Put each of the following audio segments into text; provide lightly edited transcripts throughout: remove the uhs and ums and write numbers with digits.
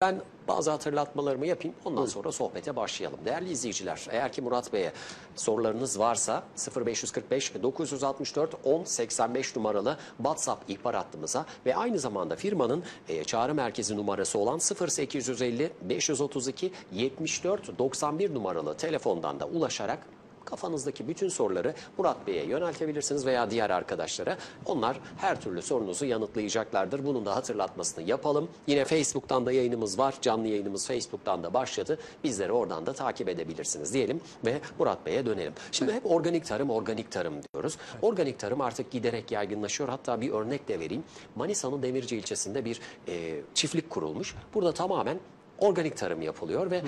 Ben bazı hatırlatmalarımı yapayım, ondan sonra sohbete başlayalım. Değerli izleyiciler, eğer ki Murat Bey'e sorularınız varsa 0545 964 1085 numaralı WhatsApp ihbar hattımıza ve aynı zamanda firmanın çağrı merkezi numarası olan 0850 532 74 91 numaralı telefondan da ulaşarak kafanızdaki bütün soruları Murat Bey'e yöneltebilirsiniz veya diğer arkadaşlara. Onlar her türlü sorunuzu yanıtlayacaklardır. Bunun da hatırlatmasını yapalım. Yine Facebook'tan da yayınımız var. Canlı yayınımız Facebook'tan da başladı. Bizleri oradan da takip edebilirsiniz diyelim ve Murat Bey'e dönelim. Şimdi hep organik tarım diyoruz. Organik tarım artık giderek yaygınlaşıyor. Hatta bir örnek de vereyim. Manisa'nın Demirci ilçesinde bir çiftlik kurulmuş. Burada tamamen organik tarım yapılıyor ve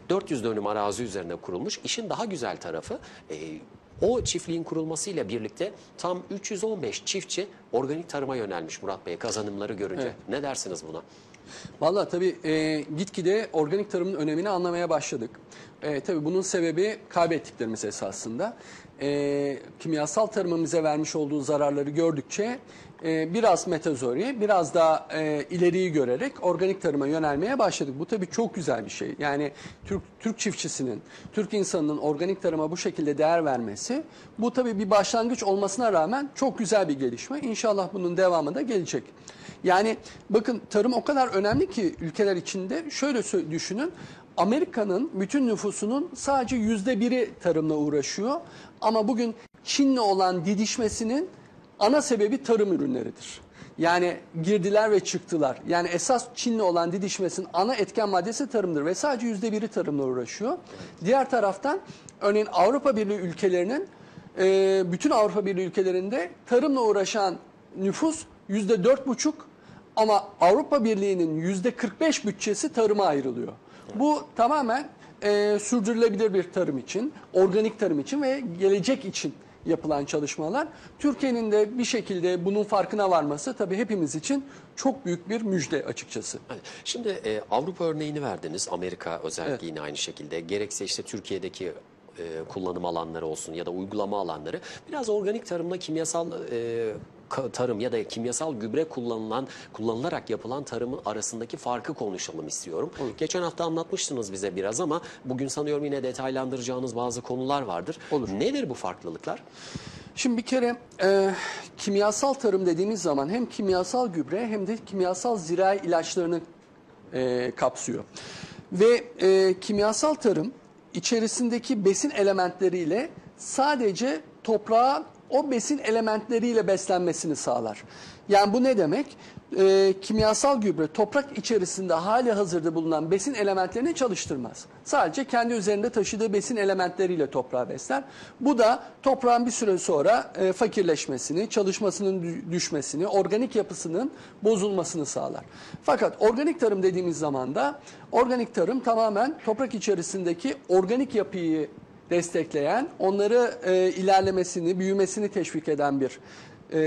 400 dönüm arazi üzerine kurulmuş. İşin daha güzel tarafı o çiftliğin kurulmasıyla birlikte tam 315 çiftçi organik tarıma yönelmiş Murat Bey kazanımları görünce. Evet. Ne dersiniz buna? Vallahi tabii gitgide organik tarımın önemini anlamaya başladık. Tabii bunun sebebi kaybettiklerimiz esasında. Kimyasal tarımın bize vermiş olduğu zararları gördükçe biraz metazori, biraz da ileriyi görerek organik tarıma yönelmeye başladık. Bu tabii çok güzel bir şey. Yani Türk çiftçisinin, Türk insanının organik tarıma bu şekilde değer vermesi, bu tabii bir başlangıç olmasına rağmen çok güzel bir gelişme. İnşallah bunun devamı da gelecek. Yani bakın tarım o kadar önemli ki ülkeler içinde. Şöyle düşünün, Amerika'nın bütün nüfusunun sadece %1'i tarımla uğraşıyor. Ama bugün Çin'le olan didişmesinin ana sebebi tarım ürünleridir. Yani girdiler ve çıktılar. Yani esas Çin'le olan didişmesinin ana etken maddesi tarımdır ve sadece %1'i tarımla uğraşıyor. Diğer taraftan örneğin Avrupa Birliği ülkelerinin, bütün Avrupa Birliği ülkelerinde tarımla uğraşan nüfus %4,5 ama Avrupa Birliği'nin %45 bütçesi tarıma ayrılıyor. Bu tamamen sürdürülebilir bir tarım için, organik tarım için ve gelecek için yapılan çalışmalar. Türkiye'nin de bir şekilde bunun farkına varması tabii hepimiz için çok büyük bir müjde açıkçası. Şimdi Avrupa örneğini verdiniz, Amerika özellikle yine aynı şekilde. Gerekse işte Türkiye'deki kullanım alanları olsun ya da uygulama alanları. Biraz organik tarımla kimyasal tarım ya da kimyasal gübre kullanılarak yapılan tarımın arasındaki farkı konuşalım istiyorum. Olur. Geçen hafta anlatmıştınız bize biraz ama bugün sanıyorum yine detaylandıracağınız bazı konular vardır. Olur. Nedir bu farklılıklar? Şimdi bir kere kimyasal tarım dediğimiz zaman hem kimyasal gübre hem de kimyasal zirai ilaçlarını kapsıyor. Ve kimyasal tarım içerisindeki besin elementleriyle sadece toprağa o besin elementleriyle beslenmesini sağlar. Yani bu ne demek? Kimyasal gübre toprak içerisinde hali hazırda bulunan besin elementlerini çalıştırmaz. Sadece kendi üzerinde taşıdığı besin elementleriyle toprağı besler. Bu da toprağın bir süre sonra fakirleşmesini, çalışmasının düşmesini, organik yapısının bozulmasını sağlar. Fakat organik tarım dediğimiz zaman da organik tarım tamamen toprak içerisindeki organik yapıyı destekleyen, onları ilerlemesini, büyümesini teşvik eden bir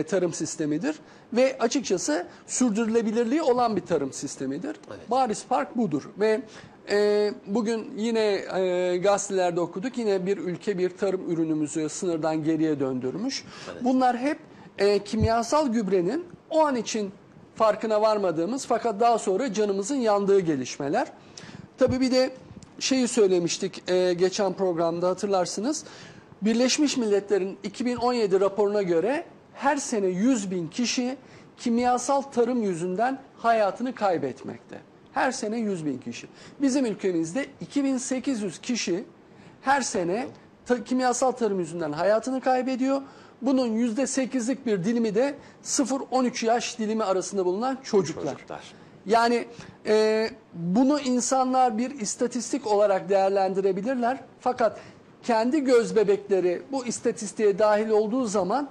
tarım sistemidir. Ve açıkçası sürdürülebilirliği olan bir tarım sistemidir. Evet. Bariz fark budur. Ve bugün yine gazetelerde okuduk, yine bir ülke bir tarım ürünümüzü sınırdan geriye döndürmüş. Evet. Bunlar hep kimyasal gübrenin o an için farkına varmadığımız fakat daha sonra canımızın yandığı gelişmeler. Tabii bir de şeyi söylemiştik geçen programda hatırlarsınız. Birleşmiş Milletler'in 2017 raporuna göre her sene 100.000 kişi kimyasal tarım yüzünden hayatını kaybetmekte. Her sene 100.000 kişi. Bizim ülkemizde 2800 kişi her sene kimyasal tarım yüzünden hayatını kaybediyor. Bunun %8'lik bir dilimi de 0-13 yaş dilimi arasında bulunan çocuklar. Yani bunu insanlar bir istatistik olarak değerlendirebilirler. Fakat kendi göz bebekleri bu istatistiğe dahil olduğu zaman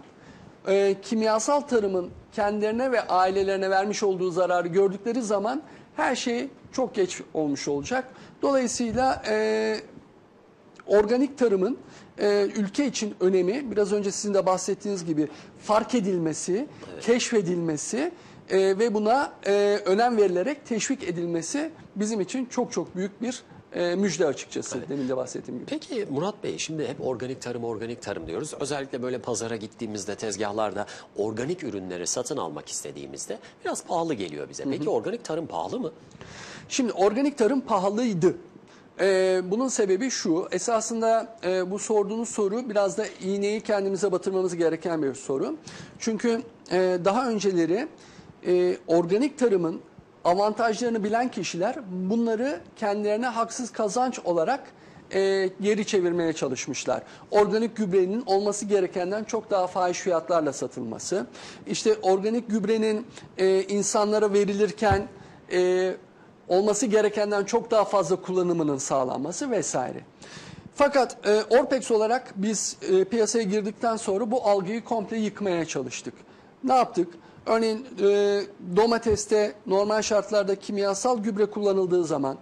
kimyasal tarımın kendilerine ve ailelerine vermiş olduğu zararı gördükleri zaman her şey çok geç olmuş olacak. Dolayısıyla organik tarımın ülke için önemi biraz önce sizin de bahsettiğiniz gibi fark edilmesi, evet, keşfedilmesi ve buna önem verilerek teşvik edilmesi bizim için çok çok büyük bir müjde açıkçası. Evet. Demin de bahsettiğim gibi. Peki Murat Bey, şimdi hep organik tarım diyoruz. Özellikle böyle pazara gittiğimizde, tezgahlarda organik ürünleri satın almak istediğimizde biraz pahalı geliyor bize. Peki organik tarım pahalı mı? Şimdi organik tarım pahalıydı. Bunun sebebi şu, esasında bu sorduğunuz soru biraz da iğneyi kendimize batırmamız gereken bir soru. Çünkü daha önceleri organik tarımın avantajlarını bilen kişiler bunları kendilerine haksız kazanç olarak geri çevirmeye çalışmışlar. Organik gübrenin olması gerekenden çok daha fahiş fiyatlarla satılması, işte organik gübrenin insanlara verilirken olması gerekenden çok daha fazla kullanımının sağlanması vesaire. Fakat Orpex olarak biz piyasaya girdikten sonra bu algıyı komple yıkmaya çalıştık. Ne yaptık? Örneğin domateste normal şartlarda kimyasal gübre kullanıldığı zaman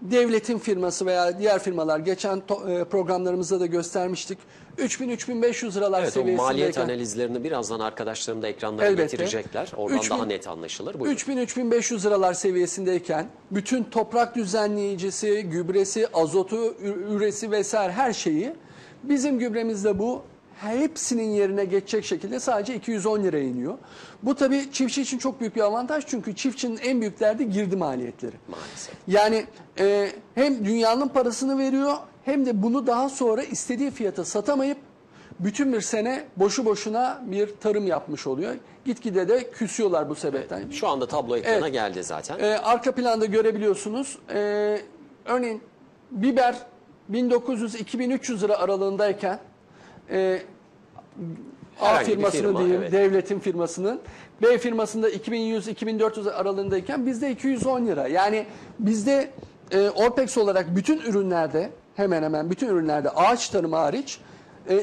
devletin firması veya diğer firmalar geçen programlarımızda da göstermiştik. 3000-3500 liralar Evet, o seviyesindeyken. maliyet analizlerini birazdan arkadaşlarım da ekranlara Elbette. getirecekler. Oradan 3000 daha net anlaşılır. Buyurun. 3000-3500 liralar seviyesindeyken bütün toprak düzenleyicisi, gübresi, azotu, üresi vesaire her şeyi bizim gübremizde bu hepsinin yerine geçecek şekilde sadece 210 liraya iniyor. Bu tabii çiftçi için çok büyük bir avantaj çünkü çiftçinin en büyük derdi girdi maliyetleri. Maalesef. Yani hem dünyanın parasını veriyor hem de bunu daha sonra istediği fiyata satamayıp bütün bir sene boşu boşuna bir tarım yapmış oluyor. Gitgide de küsüyorlar bu sebepten. Şu anda tablo ekrana Evet. geldi zaten. Arka planda görebiliyorsunuz. Örneğin biber 1900-2300 lira aralığındayken A Herhangi bir firmasını firma, diyeyim, evet. devletin firmasının, B firmasında 2100-2400 aralığındayken bizde 210 lira. Yani bizde Orpex olarak bütün ürünlerde, hemen hemen bütün ürünlerde ağaç tarımı hariç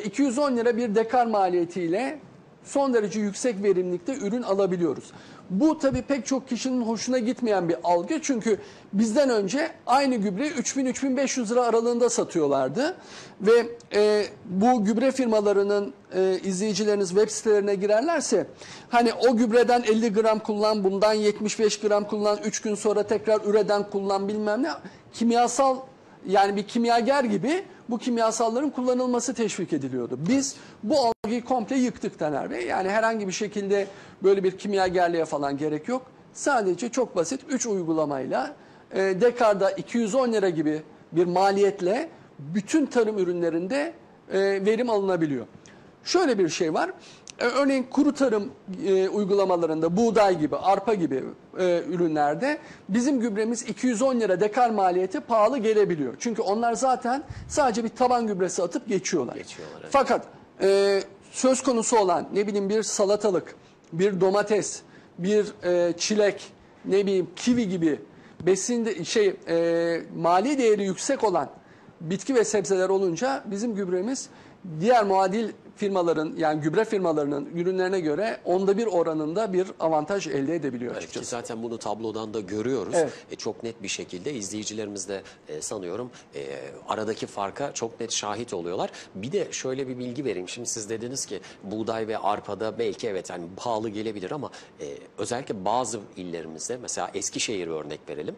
210 lira bir dekar maliyetiyle son derece yüksek verimlilikte ürün alabiliyoruz. Bu tabii pek çok kişinin hoşuna gitmeyen bir algı. Çünkü bizden önce aynı gübreyi 3000-3500 lira aralığında satıyorlardı. Ve bu gübre firmalarının izleyicileriniz web sitelerine girerlerse hani o gübreden 50 gram kullan, bundan 75 gram kullan, 3 gün sonra tekrar üreden kullan bilmem ne, kimyasal, yani bir kimyager gibi bu kimyasalların kullanılması teşvik ediliyordu. Biz bu algıyı komple yıktık Taner Bey. Yani herhangi bir şekilde böyle bir kimyagerliğe falan gerek yok. Sadece çok basit 3 uygulamayla dekarda 210 lira gibi bir maliyetle bütün tarım ürünlerinde verim alınabiliyor. Şöyle bir şey var. Örneğin kuru tarım uygulamalarında buğday gibi, arpa gibi ürünlerde bizim gübremiz 210 lira dekar maliyeti pahalı gelebiliyor. Çünkü onlar zaten sadece bir taban gübresi atıp geçiyorlar. Evet. Fakat söz konusu olan ne bileyim bir salatalık, bir domates, bir çilek, ne bileyim kivi gibi mali değeri yüksek olan bitki ve sebzeler olunca bizim gübremiz diğer muadil firmaların, yani gübre firmalarının ürünlerine göre 1/10 oranında bir avantaj elde edebiliyor Evet, ki açıkçası. zaten bunu tablodan da görüyoruz. Evet. Çok net bir şekilde izleyicilerimiz de sanıyorum aradaki farka çok net şahit oluyorlar. Bir de şöyle bir bilgi vereyim. Şimdi siz dediniz ki buğday ve arpada belki evet hani pahalı gelebilir ama özellikle bazı illerimizde, mesela Eskişehir örnek verelim.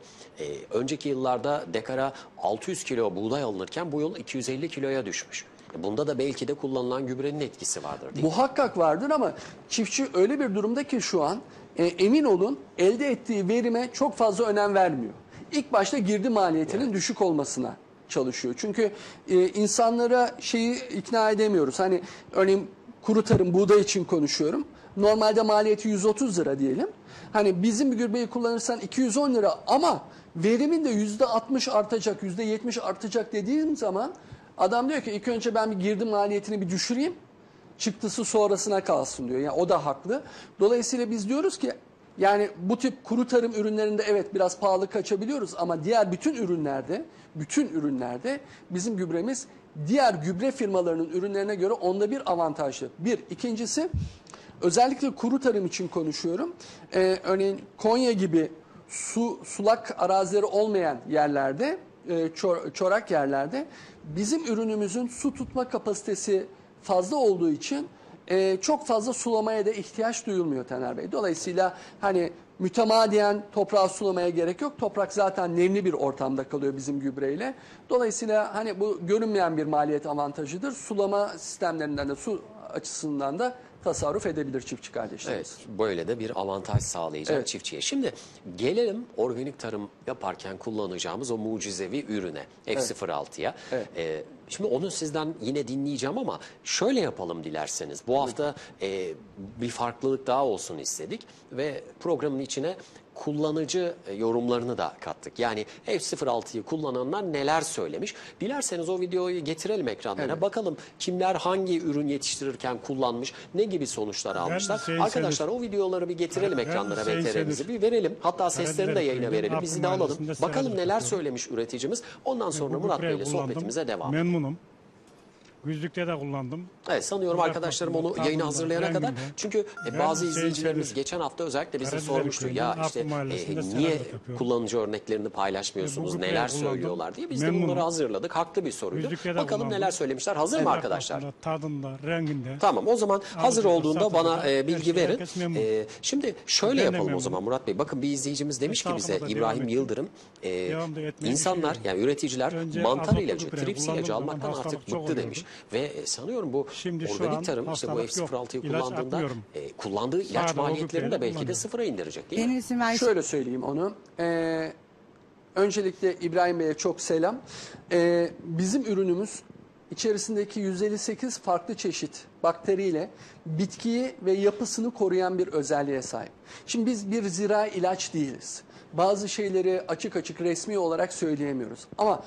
Önceki yıllarda dekara 600 kilo buğday alınırken bu yıl 250 kiloya düşmüş. Bunda da belki de kullanılan gübrenin etkisi vardır değil mi? Muhakkak vardır ama çiftçi öyle bir durumda ki şu an emin olun elde ettiği verime çok fazla önem vermiyor. İlk başta girdi maliyetinin düşük olmasına çalışıyor. Çünkü insanlara şeyi ikna edemiyoruz. Hani örneğin kuru tarım buğday için konuşuyorum. Normalde maliyeti 130 lira diyelim. Hani bizim bir gübreyi kullanırsan 210 lira ama verimin de %60 artacak, %70 artacak dediğim zaman adam diyor ki ilk önce ben bir girdi maliyetini bir düşüreyim. Çıktısı sonrasına kalsın diyor. Yani o da haklı. Dolayısıyla biz diyoruz ki yani bu tip kuru tarım ürünlerinde evet biraz pahalı kaçabiliyoruz ama diğer bütün ürünlerde bizim gübremiz diğer gübre firmalarının ürünlerine göre 1/10 avantajlı. İkincisi özellikle kuru tarım için konuşuyorum. Örneğin Konya gibi sulak arazileri olmayan yerlerde, çorak yerlerde bizim ürünümüzün su tutma kapasitesi fazla olduğu için çok fazla sulamaya da ihtiyaç duyulmuyor Taner Bey. Dolayısıyla hani mütemadiyen toprağı sulamaya gerek yok. Toprak zaten nemli bir ortamda kalıyor bizim gübreyle. Dolayısıyla hani bu görünmeyen bir maliyet avantajıdır. Sulama sistemlerinden de su açısından da tasarruf edebilir çiftçi kardeşlerimiz. Evet, böyle de bir avantaj sağlayacak Evet. çiftçiye. Şimdi gelelim organik tarım yaparken kullanacağımız o mucizevi ürüne, F06'ya. Evet. Şimdi onu sizden yine dinleyeceğim ama şöyle yapalım dilerseniz. Bu hafta bir farklılık daha olsun istedik ve programın içine kullanıcı yorumlarını da kattık. Yani F06'yı kullananlar neler söylemiş. Dilerseniz o videoyu getirelim ekranlara. Evet. Bakalım kimler hangi ürün yetiştirirken kullanmış, ne gibi sonuçlar almışlar. Hüseyin Arkadaşlar o videoları bir getirelim Ben ekranlara, Hüseyin VTR'mizi Selir. bir verelim. Hatta seslerini de Karadeniz yayına köyünden verelim. Bizi de Arpa alalım. Mahallesi'nde Bakalım seracılık neler yapıyorum. söylemiş üreticimiz. Ondan sonra Bu Murat gübreyi Bey'le kullandım. sohbetimize devam. Memnunum. Güzlükte de kullandım. Evet, sanıyorum Güzel arkadaşlarım tatlı, onu yayına tadında, hazırlayana kadar. renginde. Çünkü Ben bazı Hüseyin izleyicilerimiz Selir. geçen hafta özellikle bize Karadeniz sormuştu. köyünden Ya Arpa işte Mahallesi'nde niye seracılık yapıyorum. kullanıcı örneklerini paylaşmıyorsunuz, Bu gübreyi neler kullandım. söylüyorlar diye. Biz de Memnunum. bunları hazırladık. Haklı bir soruydu. Güzlükte de Bakalım kullandım. neler söylemişler. Hazır mı arkadaşlar? Tatında, tadında, renginde. Tamam, o zaman hazır Alıcıda, olduğunda bana satıcıda, bilgi her şey, verin. herkes memnun. Şimdi şöyle Ben de yapalım o memnunum. zaman Murat Bey. Bakın bir izleyicimiz demiş ki bize, Halkımıza İbrahim devam edin. Yıldırım, Devam da etmeyi insanlar düşünüyorum. yani üreticiler Önce mantar azotlu ilacı, gübre trips kullandığım ilacı zaman almaktan hastalık artık çok bıktı oluyordu. demiş. Ve sanıyorum bu Şimdi şu organik an tarım işte bu hastalık yok. F06'yı İlaç kullandığında atmıyorum. kullandığı ilaç Sadece o maliyetlerini de gübreyle belki de kullanıyorum. sıfıra indirecek değil mi? Benim isim Ayşe. Şöyle söyleyeyim onu. Öncelikle İbrahim Bey'e çok selam. Bizim ürünümüz içerisindeki 158 farklı çeşit bakteriyle bitkiyi ve yapısını koruyan bir özelliğe sahip. Şimdi biz bir zirai ilaç değiliz. Bazı şeyleri açık açık resmi olarak söyleyemiyoruz. Ama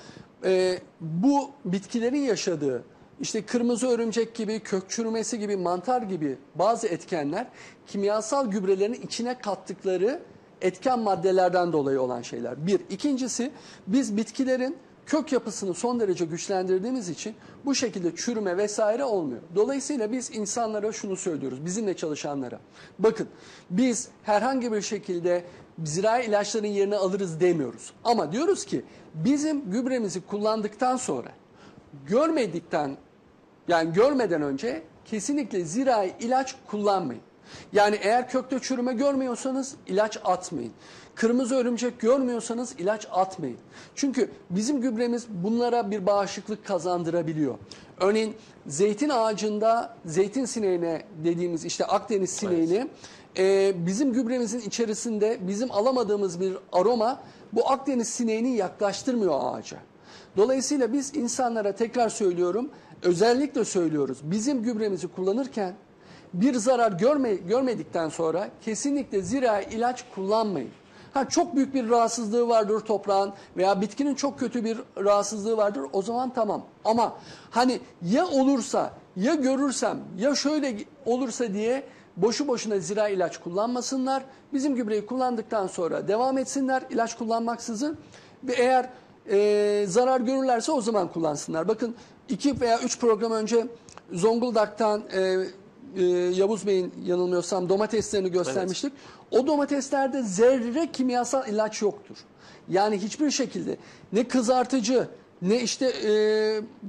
bu bitkilerin yaşadığı işte kırmızı örümcek gibi, kök çürümesi gibi, mantar gibi bazı etkenler kimyasal gübrelerin içine kattıkları etken maddelerden dolayı olan şeyler. Bir. İkincisi, biz bitkilerin kök yapısını son derece güçlendirdiğimiz için bu şekilde çürüme vesaire olmuyor. Dolayısıyla biz insanlara şunu söylüyoruz, bizimle çalışanlara. Bakın, biz herhangi bir şekilde zirai ilaçların yerini alırız demiyoruz. Ama diyoruz ki bizim gübremizi kullandıktan sonra görmeden önce kesinlikle zirai ilaç kullanmayın. Yani eğer kökte çürüme görmüyorsanız ilaç atmayın. Kırmızı örümcek görmüyorsanız ilaç atmayın. Çünkü bizim gübremiz bunlara bir bağışıklık kazandırabiliyor. Örneğin zeytin ağacında zeytin sineğine dediğimiz işte Akdeniz sineğini bizim gübremizin içerisinde bizim alamadığımız bir aroma bu Akdeniz sineğini yaklaştırmıyor ağaca. Dolayısıyla biz insanlara tekrar söylüyorum, özellikle söylüyoruz. Bizim gübremizi kullanırken bir zarar görmedikten sonra kesinlikle zirai ilaç kullanmayın. Çok büyük bir rahatsızlığı vardır toprağın veya bitkinin çok kötü bir rahatsızlığı vardır, o zaman tamam. Ama hani ya olursa, ya görürsem, ya şöyle olursa diye boşu boşuna zirai ilaç kullanmasınlar. Bizim gübreyi kullandıktan sonra devam etsinler ilaç kullanmaksızın. Ve eğer zarar görürlerse o zaman kullansınlar. Bakın 2 veya 3 program önce Zonguldak'tan Yavuz Bey'in yanılmıyorsam domateslerini göstermiştik. Evet. O domateslerde zerre kimyasal ilaç yoktur. Yani hiçbir şekilde ne kızartıcı, ne işte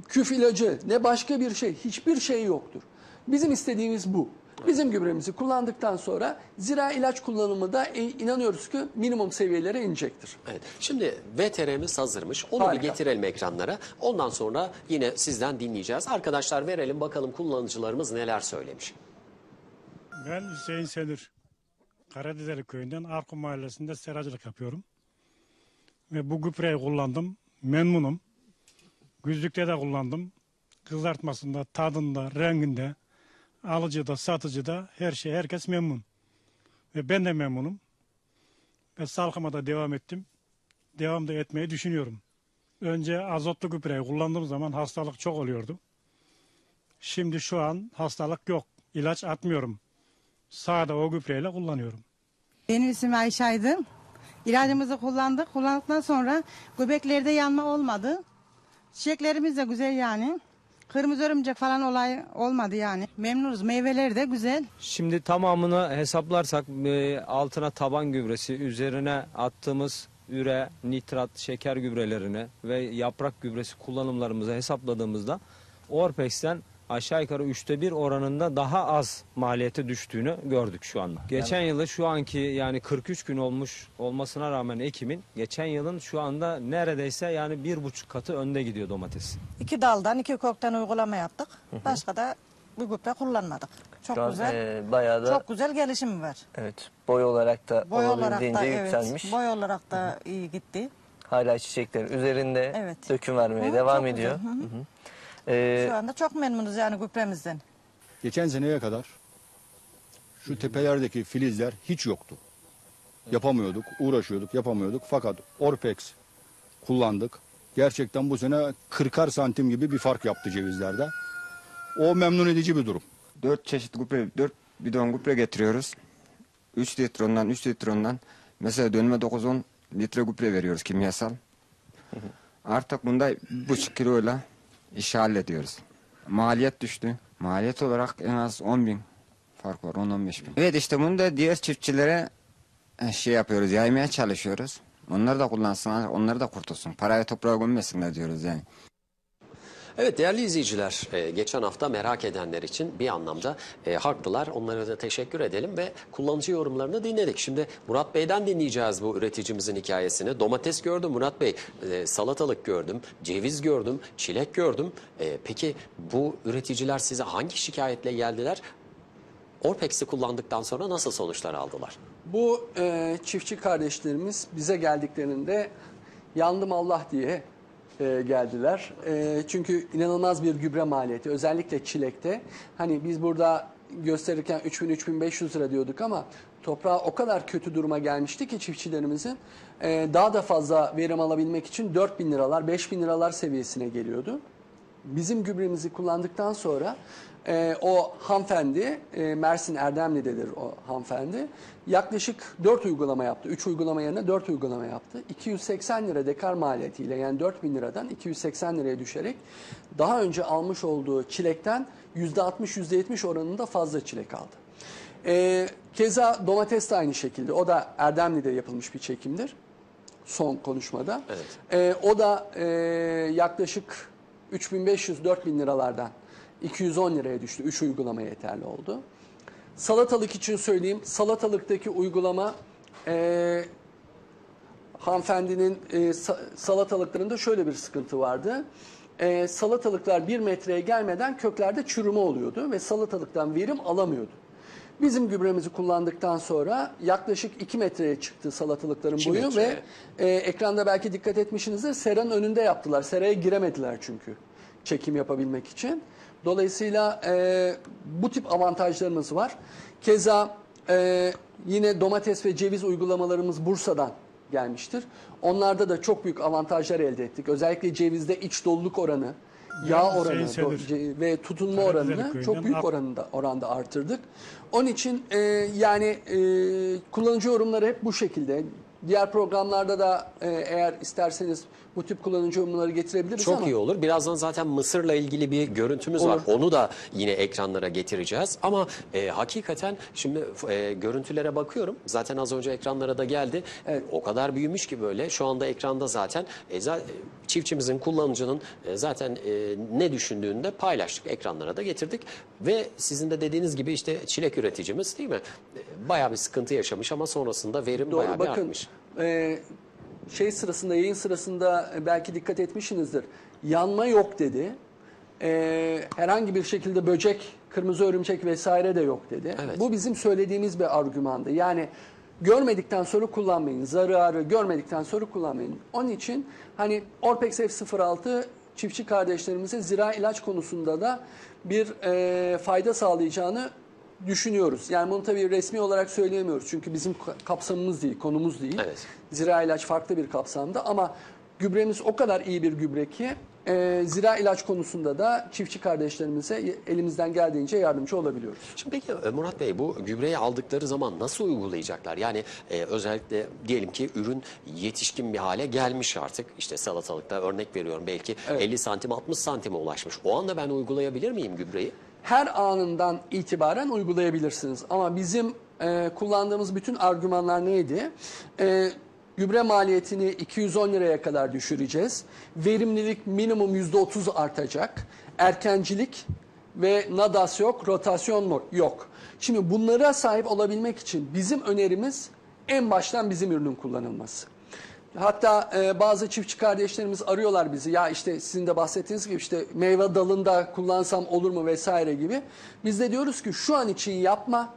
küf ilacı, ne başka bir şey, hiçbir şey yoktur. Bizim istediğimiz bu. Bizim gübremizi kullandıktan sonra zirai ilaç kullanımı da inanıyoruz ki minimum seviyelere inecektir. Evet. Şimdi VTR'miz hazırmış. Onu Harika. bir getirelim ekranlara. Ondan sonra yine sizden dinleyeceğiz. Arkadaşlar verelim bakalım kullanıcılarımız neler söylemiş. Ben Hüseyin Selir. Karadeniz köyünden Arpa Mahallesi'nde seracılık yapıyorum. Ve bu gübreyi kullandım. Memnunum. Güzlükte de kullandım. Kızartmasında, tadında, renginde, alıcıda, satıcıda her şey, herkes memnun. Ve ben de memnunum. Ve salkıma da devam ettim. Devam da etmeyi düşünüyorum. Önce azotlu gübreyi kullandığım zaman hastalık çok oluyordu. Şimdi şu an hastalık yok. İlaç atmıyorum. Sade o gübreyle kullanıyorum. Benim isim Ayşe Aydın. İlacımızı kullandık. Kullandıktan sonra göbeklerde yanma olmadı. Çiçeklerimiz de güzel yani. Kırmızı örümcek falan olay olmadı yani. Memnunuz. Meyveleri de güzel. Şimdi tamamını hesaplarsak altına taban gübresi, üzerine attığımız üre, nitrat, şeker gübrelerini ve yaprak gübresi kullanımlarımızı hesapladığımızda Orpex'ten aşağı yukarı 1/3 oranında daha az maliyete düştüğünü gördük şu anda. Geçen yılı şu anki yani 43 gün olmuş olmasına rağmen ekimin geçen yılın şu anda neredeyse yani 1,5 katı önde gidiyor domates. 2 daldan 2 kökten uygulama yaptık. Başka da bu gübre kullanmadık. Çok Şu an, güzel. bayağı da Çok güzel gelişimi var. evet, boy olarak da Boy olarak olabildiğince da evet. yükselmiş. Boy olarak da iyi gitti. Hala çiçekler üzerinde Evet. döküm vermeye Hı, devam çok ediyor. güzel. Hı hı. Hı hı. Şu anda çok memnunuz yani gübremizden. Geçen seneye kadar şu tepelerdeki filizler hiç yoktu. Yapamıyorduk, uğraşıyorduk, yapamıyorduk. Fakat Orpex kullandık. Gerçekten bu sene 40'ar santim gibi bir fark yaptı cevizlerde. O memnun edici bir durum. 4 çeşit gübre, 4 bidon gübre getiriyoruz. 3 litre ondan, 3 litre ondan. Mesela dönme 9-10 litre gübre veriyoruz kimyasal. Artık bunda 1,5 kiloyla işi hallediyoruz. Maliyet düştü. Maliyet olarak en az 10.000 fark var, 10-15 bin. Evet işte bunu da diğer çiftçilere şey yapıyoruz, yaymaya çalışıyoruz. Onlar da kullansınlar, onlar da kurtulsun. Paraya toprağa gömmesinler diyoruz yani. Evet değerli izleyiciler, geçen hafta merak edenler için bir anlamda haklılar. Onlara da teşekkür edelim ve kullanıcı yorumlarını dinledik. Şimdi Murat Bey'den dinleyeceğiz bu üreticimizin hikayesini. Domates gördüm Murat Bey, salatalık gördüm, ceviz gördüm, çilek gördüm. Peki bu üreticiler size hangi şikayetle geldiler? Orpex'i kullandıktan sonra nasıl sonuçlar aldılar? Bu çiftçi kardeşlerimiz bize geldiklerinde yandım Allah diye geldiler. Çünkü inanılmaz bir gübre maliyeti, özellikle çilekte. Hani biz burada gösterirken 3000-3500 lira diyorduk ama toprağı o kadar kötü duruma gelmişti ki çiftçilerimizin daha da fazla verim alabilmek için 4000 liralar, 5000 liralar seviyesine geliyordu. Bizim gübremizi kullandıktan sonra o hanımefendi, Mersin Erdemli'dedir o hanımefendi, yaklaşık 4 uygulama yaptı. 3 uygulama yerine 4 uygulama yaptı. 280 lira dekar maliyetiyle, yani 4000 liradan 280 liraya düşerek daha önce almış olduğu çilekten %60-%70 oranında fazla çilek aldı. Keza domates de aynı şekilde. O da Erdemli'de yapılmış bir çekimdir. Son konuşmada. Evet. O da yaklaşık 3500-4000 liralardan 210 liraya düştü. 3 uygulama yeterli oldu. Salatalık için söyleyeyim. Salatalıktaki uygulama hanımefendinin salatalıklarında şöyle bir sıkıntı vardı. Salatalıklar 1 metreye gelmeden köklerde çürüme oluyordu ve salatalıktan verim alamıyordu. Bizim gübremizi kullandıktan sonra yaklaşık 2 metreye çıktı salatalıkların 2 boyu metre. ve ekranda belki dikkat etmişsinizdir, seranın önünde yaptılar. Seraya giremediler çünkü çekim yapabilmek için. Dolayısıyla bu tip avantajlarımız var. Keza yine domates ve ceviz uygulamalarımız Bursa'dan gelmiştir. Onlarda da çok büyük avantajlar elde ettik. Özellikle cevizde iç doluluk oranı, yağ oranı ve tutunma oranını çok büyük oranda artırdık. Onun için kullanıcı yorumları hep bu şekilde. Diğer programlarda da eğer isterseniz bu tip kullanıcı yorumları getirebiliriz Çok ama iyi olur. Birazdan zaten Mısır'la ilgili bir görüntümüz var. Onu da yine ekranlara getireceğiz. Ama hakikaten şimdi görüntülere bakıyorum. Zaten az önce ekranlara da geldi. Evet. O kadar büyümüş ki böyle. Şu anda ekranda zaten çiftçimizin, kullanıcının zaten ne düşündüğünü de paylaştık. Ekranlara da getirdik. Ve sizin de dediğiniz gibi işte çilek üreticimiz değil mi? Bayağı bir sıkıntı yaşamış ama sonrasında verim bayağı bir artmış. Yayın sırasında belki dikkat etmişsinizdir. Yanma yok dedi. Herhangi bir şekilde böcek, kırmızı örümcek vesaire de yok dedi. Evet. Bu bizim söylediğimiz bir argümandı. Yani görmedikten sonra kullanmayın. Zararı görmedikten sonra kullanmayın. Onun için hani Orpex F06 çiftçi kardeşlerimize zira ilaç konusunda da bir fayda sağlayacağını düşünüyoruz. Yani bunu tabii resmi olarak söyleyemiyoruz. Çünkü bizim kapsamımız değil, konumuz değil. Evet. Zira ilaç farklı bir kapsamda ama gübremiz o kadar iyi bir gübre ki zira ilaç konusunda da çiftçi kardeşlerimize elimizden geldiğince yardımcı olabiliyoruz. Şimdi peki Murat Bey, bu gübreyi aldıkları zaman nasıl uygulayacaklar? Yani özellikle diyelim ki ürün yetişkin bir hale gelmiş artık. İşte salatalıkta örnek veriyorum, belki 50 santim 60 santime ulaşmış. O anda ben uygulayabilir miyim gübreyi? Her anından itibaren uygulayabilirsiniz. Ama bizim kullandığımız bütün argümanlar neydi? Gübre maliyetini 210 liraya kadar düşüreceğiz. Verimlilik minimum %30 artacak. Erkencilik ve nadas yok, rotasyon yok. Şimdi bunlara sahip olabilmek için bizim önerimiz en baştan bizim ürünün kullanılması. Hatta bazı çiftçi kardeşlerimiz arıyorlar bizi. Ya işte sizin de bahsettiğiniz gibi işte meyve dalında kullansam olur mu vesaire gibi. Biz de diyoruz ki şu an için yapma.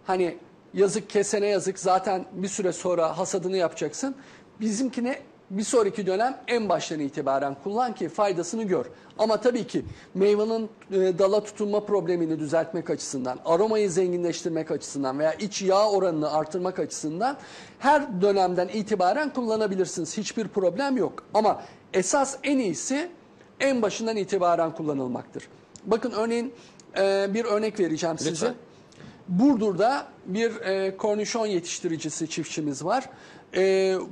Hani yazık kesene yazık, zaten bir süre sonra hasadını yapacaksın. Bizimkine bir sonraki dönem en baştan itibaren kullan ki faydasını gör. Ama tabii ki meyvenin dala tutunma problemini düzeltmek açısından, aromayı zenginleştirmek açısından veya iç yağ oranını artırmak açısından her dönemden itibaren kullanabilirsiniz. Hiçbir problem yok. Ama esas en iyisi en başından itibaren kullanılmaktır. Bakın örneğin bir örnek vereceğim size. Lütfen. Burdur'da bir kornişon yetiştiricisi çiftçimiz var.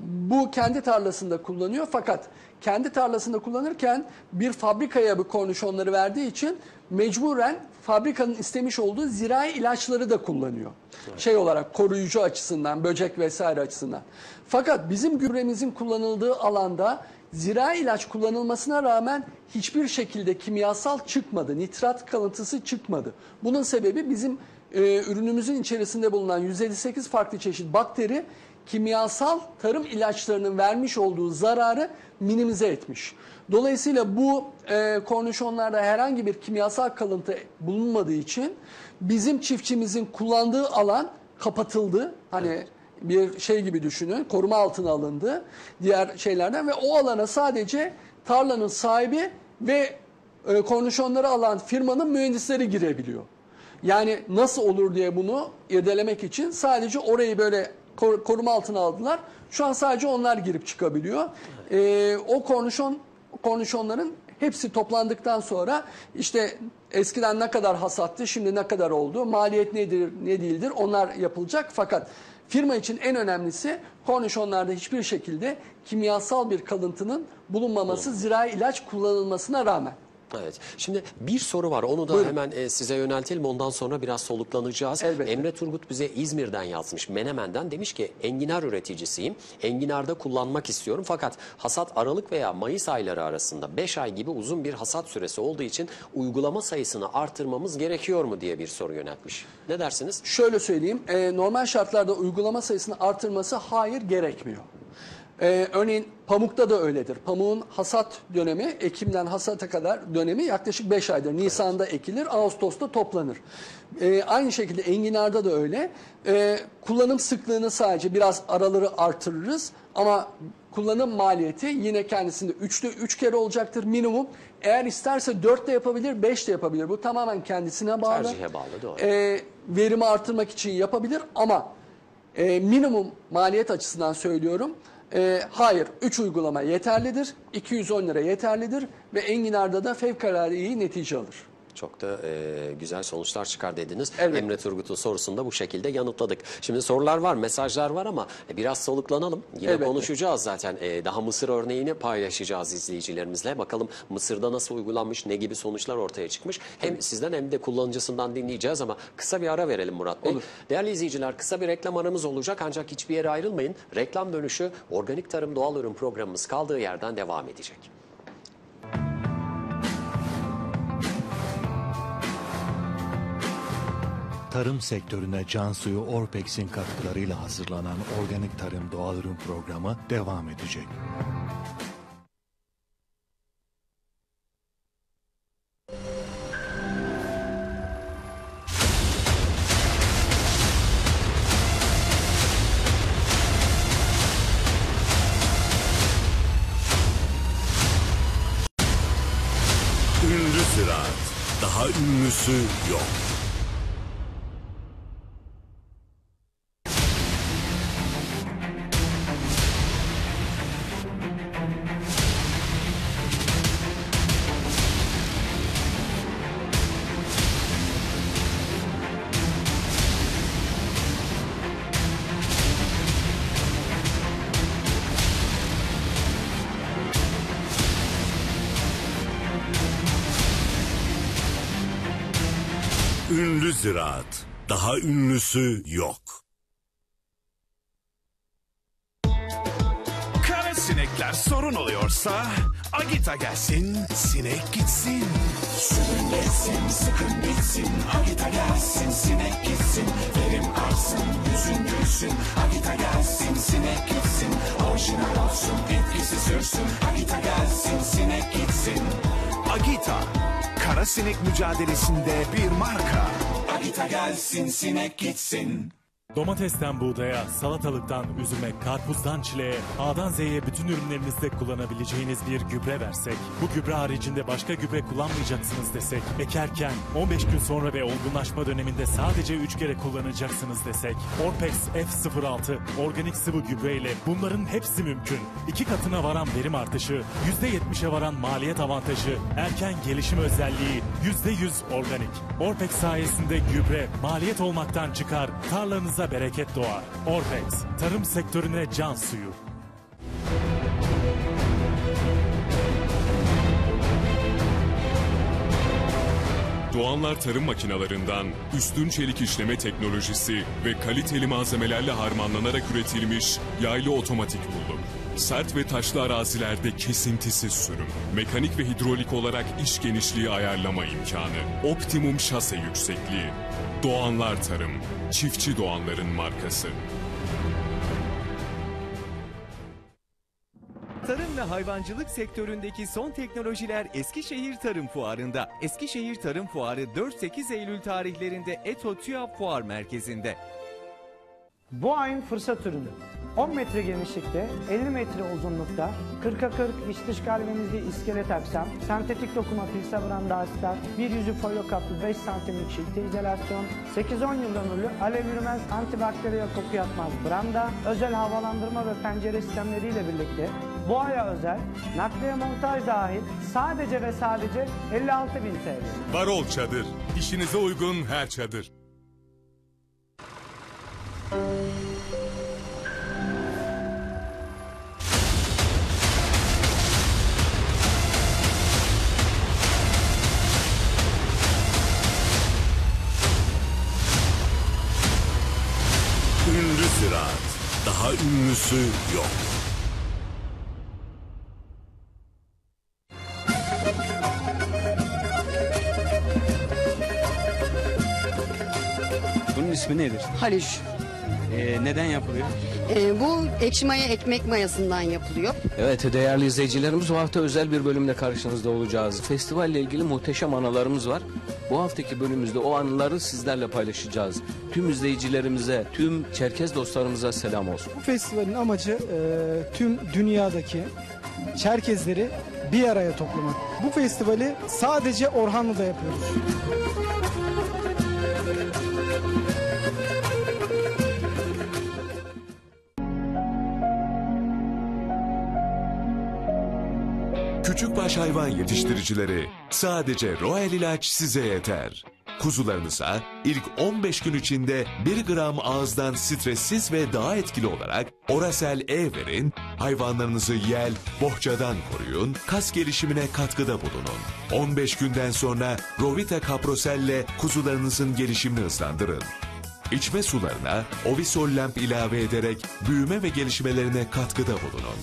Bu kendi tarlasında kullanıyor, fakat kendi tarlasında kullanırken bir fabrikaya bu kornişonları verdiği için mecburen fabrikanın istemiş olduğu zirai ilaçları da kullanıyor. Evet. Şey olarak koruyucu açısından, böcek vesaire açısından. Fakat bizim gübremizin kullanıldığı alanda zirai ilaç kullanılmasına rağmen hiçbir şekilde kimyasal çıkmadı, nitrat kalıntısı çıkmadı. Bunun sebebi bizim ürünümüzün içerisinde bulunan 158 farklı çeşit bakteri kimyasal tarım ilaçlarının vermiş olduğu zararı minimize etmiş. Dolayısıyla bu kornişonlarda herhangi bir kimyasal kalıntı bulunmadığı için bizim çiftçimizin kullandığı alan kapatıldı. Hani bir şey gibi düşünün, koruma altına alındı diğer şeylerden ve o alana sadece tarlanın sahibi ve kornişonları alan firmanın mühendisleri girebiliyor. Yani nasıl olur diye bunu irdelemek için sadece orayı böyle koruma altına aldılar. Şu an sadece onlar girip çıkabiliyor. O kornişonların hepsi toplandıktan sonra işte eskiden ne kadar hasattı, şimdi ne kadar oldu, maliyet nedir, ne değildir, onlar yapılacak. Fakat firma için en önemlisi kornişonlarda hiçbir şekilde kimyasal bir kalıntının bulunmaması, zirai ilaç kullanılmasına rağmen. Evet. Şimdi bir soru var. Onu da Buyurun. hemen size yöneltelim. Ondan sonra biraz soluklanacağız. Elbette. Emre Turgut bize İzmir'den yazmış. Menemen'den demiş ki enginar üreticisiyim. Enginarda kullanmak istiyorum. Fakat hasat Aralık veya Mayıs ayları arasında 5 ay gibi uzun bir hasat süresi olduğu için uygulama sayısını artırmamız gerekiyor mu diye bir soru yöneltmiş. Ne dersiniz? Şöyle söyleyeyim. Normal şartlarda uygulama sayısını artırması hayır gerekmiyor. Örneğin pamukta da öyledir. Pamuğun hasat dönemi, Ekim'den hasata kadar dönemi yaklaşık 5 aydır. Nisan'da ekilir, Ağustos'ta toplanır. Aynı şekilde enginarda da öyle. Kullanım sıklığını sadece biraz araları artırırız ama kullanım maliyeti yine kendisinde 3 kere olacaktır minimum. Eğer isterse 4 de yapabilir, 5 de yapabilir. Bu tamamen kendisine bağlı. Tercihe bağlı, doğru. Verimi artırmak için yapabilir ama minimum maliyet açısından söylüyorum. Hayır, 3 uygulama yeterlidir, 210 lira yeterlidir ve enginarda da fevkalade iyi netice alır. Çok da güzel sonuçlar çıkar dediniz. Evet. Emre Turgut'un sorusunu da bu şekilde yanıtladık. Şimdi sorular var, mesajlar var ama biraz soluklanalım. Yine Elbette. konuşacağız zaten. Daha Mısır örneğini paylaşacağız izleyicilerimizle. Bakalım Mısır'da nasıl uygulanmış, ne gibi sonuçlar ortaya çıkmış. Hem sizden hem de kullanıcısından dinleyeceğiz ama kısa bir ara verelim Murat Bey. Olur. Değerli izleyiciler, kısa bir reklam aramız olacak ancak hiçbir yere ayrılmayın. Reklam dönüşü Organik Tarım Doğal Ürün programımız kaldığı yerden devam edecek. Tarım sektörüne can suyu Orpex'in katkılarıyla hazırlanan Organik Tarım Doğal Ürün programı devam edecek. Ünlü ziraat. Daha ünlüsü yok. Ünlü ziraat. Daha ünlüsü yok. Sinekler sorun oluyorsa Agita gelsin, sinek gitsin. Sürün geçsin, sıkın bitsin. Agita gelsin, sinek gitsin. Verim artsın, yüzün gülsün. Agita gelsin, sinek gitsin. Orijinal olsun, etkisi sürsün. Agita gelsin, sinek gitsin. Agita, kara sinek mücadelesinde bir marka. Agita gelsin, sinek gitsin. Domatesten buğdaya, salatalıktan üzüme, karpuzdan çileğe, A'dan Z'ye bütün ürünlerinizde kullanabileceğiniz bir gübre versek, bu gübre haricinde başka gübre kullanmayacaksınız desek, ekerken 15 gün sonra ve olgunlaşma döneminde sadece 3 kere kullanacaksınız desek, Orpex F06 organik sıvı gübreyle bunların hepsi mümkün. 2 katına varan verim artışı, %70'e varan maliyet avantajı, erken gelişim özelliği, %100 organik. Orpex sayesinde gübre maliyet olmaktan çıkar, tarlanıza bereket doğar. Orpex, tarım sektörüne can suyu. Doğanlar tarım makinalarından üstün çelik işleme teknolojisi ve kaliteli malzemelerle harmanlanarak üretilmiş yaylı otomatik bulduk. Sert ve taşlı arazilerde kesintisiz sürüm, mekanik ve hidrolik olarak iş genişliği ayarlama imkanı, optimum şase yüksekliği. Doğanlar Tarım, çiftçi doğanların markası. Tarım ve hayvancılık sektöründeki son teknolojiler Eskişehir Tarım Fuarı'nda. Eskişehir Tarım Fuarı 4-8 Eylül tarihlerinde Eto TÜYAP Fuar Merkezi'nde. Bu ayın fırsat ürünü. 10 metre genişlikte, 50 metre uzunlukta, 40'a 40 iç dış galvanizli iskelet aksam, sentetik dokuma filse branda astar, bir yüzü folyo kaplı 5 santimlik şilte izolasyon, 8-10 yıl ömürlü alev yürümez antibakteriyel koku yapmaz branda, özel havalandırma ve pencere sistemleriyle birlikte bu aya özel, nakliye montaj dahil sadece ve sadece 56.000 TL. Varol Çadır, işinize uygun her çadır. Ünlü Ziraat. Daha ünlüsü yok. Bunun ismi nedir? Haliç. Neden yapılıyor? Bu ekşi maya ekmek mayasından yapılıyor. Evet değerli izleyicilerimiz, bu hafta özel bir bölümle karşınızda olacağız. Festivalle ilgili muhteşem anılarımız var. Bu haftaki bölümümüzde o anıları sizlerle paylaşacağız. Tüm izleyicilerimize, tüm Çerkez dostlarımıza selam olsun. Bu festivalin amacı tüm dünyadaki Çerkezleri bir araya toplamak. Bu festivali sadece Orhanlı'da yapıyoruz. Küçükbaş hayvan yetiştiricileri, sadece Royal ilaç size yeter. Kuzularınıza ilk 15 gün içinde 1 gram ağızdan stressiz ve daha etkili olarak Orasel E verin, hayvanlarınızı yel, bohçadan koruyun, kas gelişimine katkıda bulunun. 15 günden sonra Rovita Kaprosel ile kuzularınızın gelişimini hızlandırın. İçme sularına Ovisol Lamp ilave ederek büyüme ve gelişmelerine katkıda bulunun.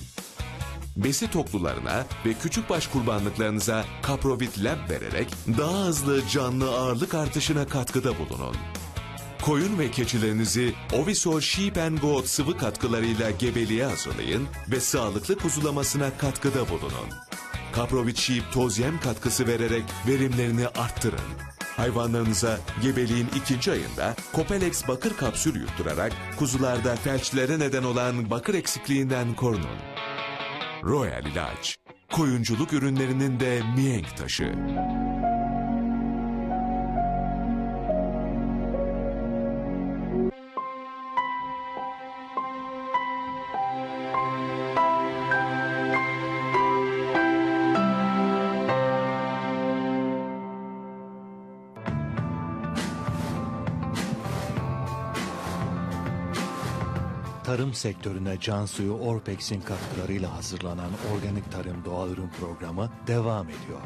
Besi toklularına ve küçükbaş kurbanlıklarınıza Kaprovit Lamp vererek daha hızlı canlı ağırlık artışına katkıda bulunun. Koyun ve keçilerinizi Ovisol Sheep and Goat sıvı katkılarıyla gebeliğe hazırlayın ve sağlıklı kuzulamasına katkıda bulunun. Kaprovit Sheep toz yem katkısı vererek verimlerini arttırın. Hayvanlarınıza gebeliğin 2. ayında Copelex bakır kapsül yutturarak kuzularda felçlere neden olan bakır eksikliğinden korunun. Royal ilaç, koyunculuk ürünlerinin de mihenk taşı. Tarım sektörüne can suyu Orpex'in katkılarıyla hazırlanan Organik Tarım Doğal Ürün Programı devam ediyor.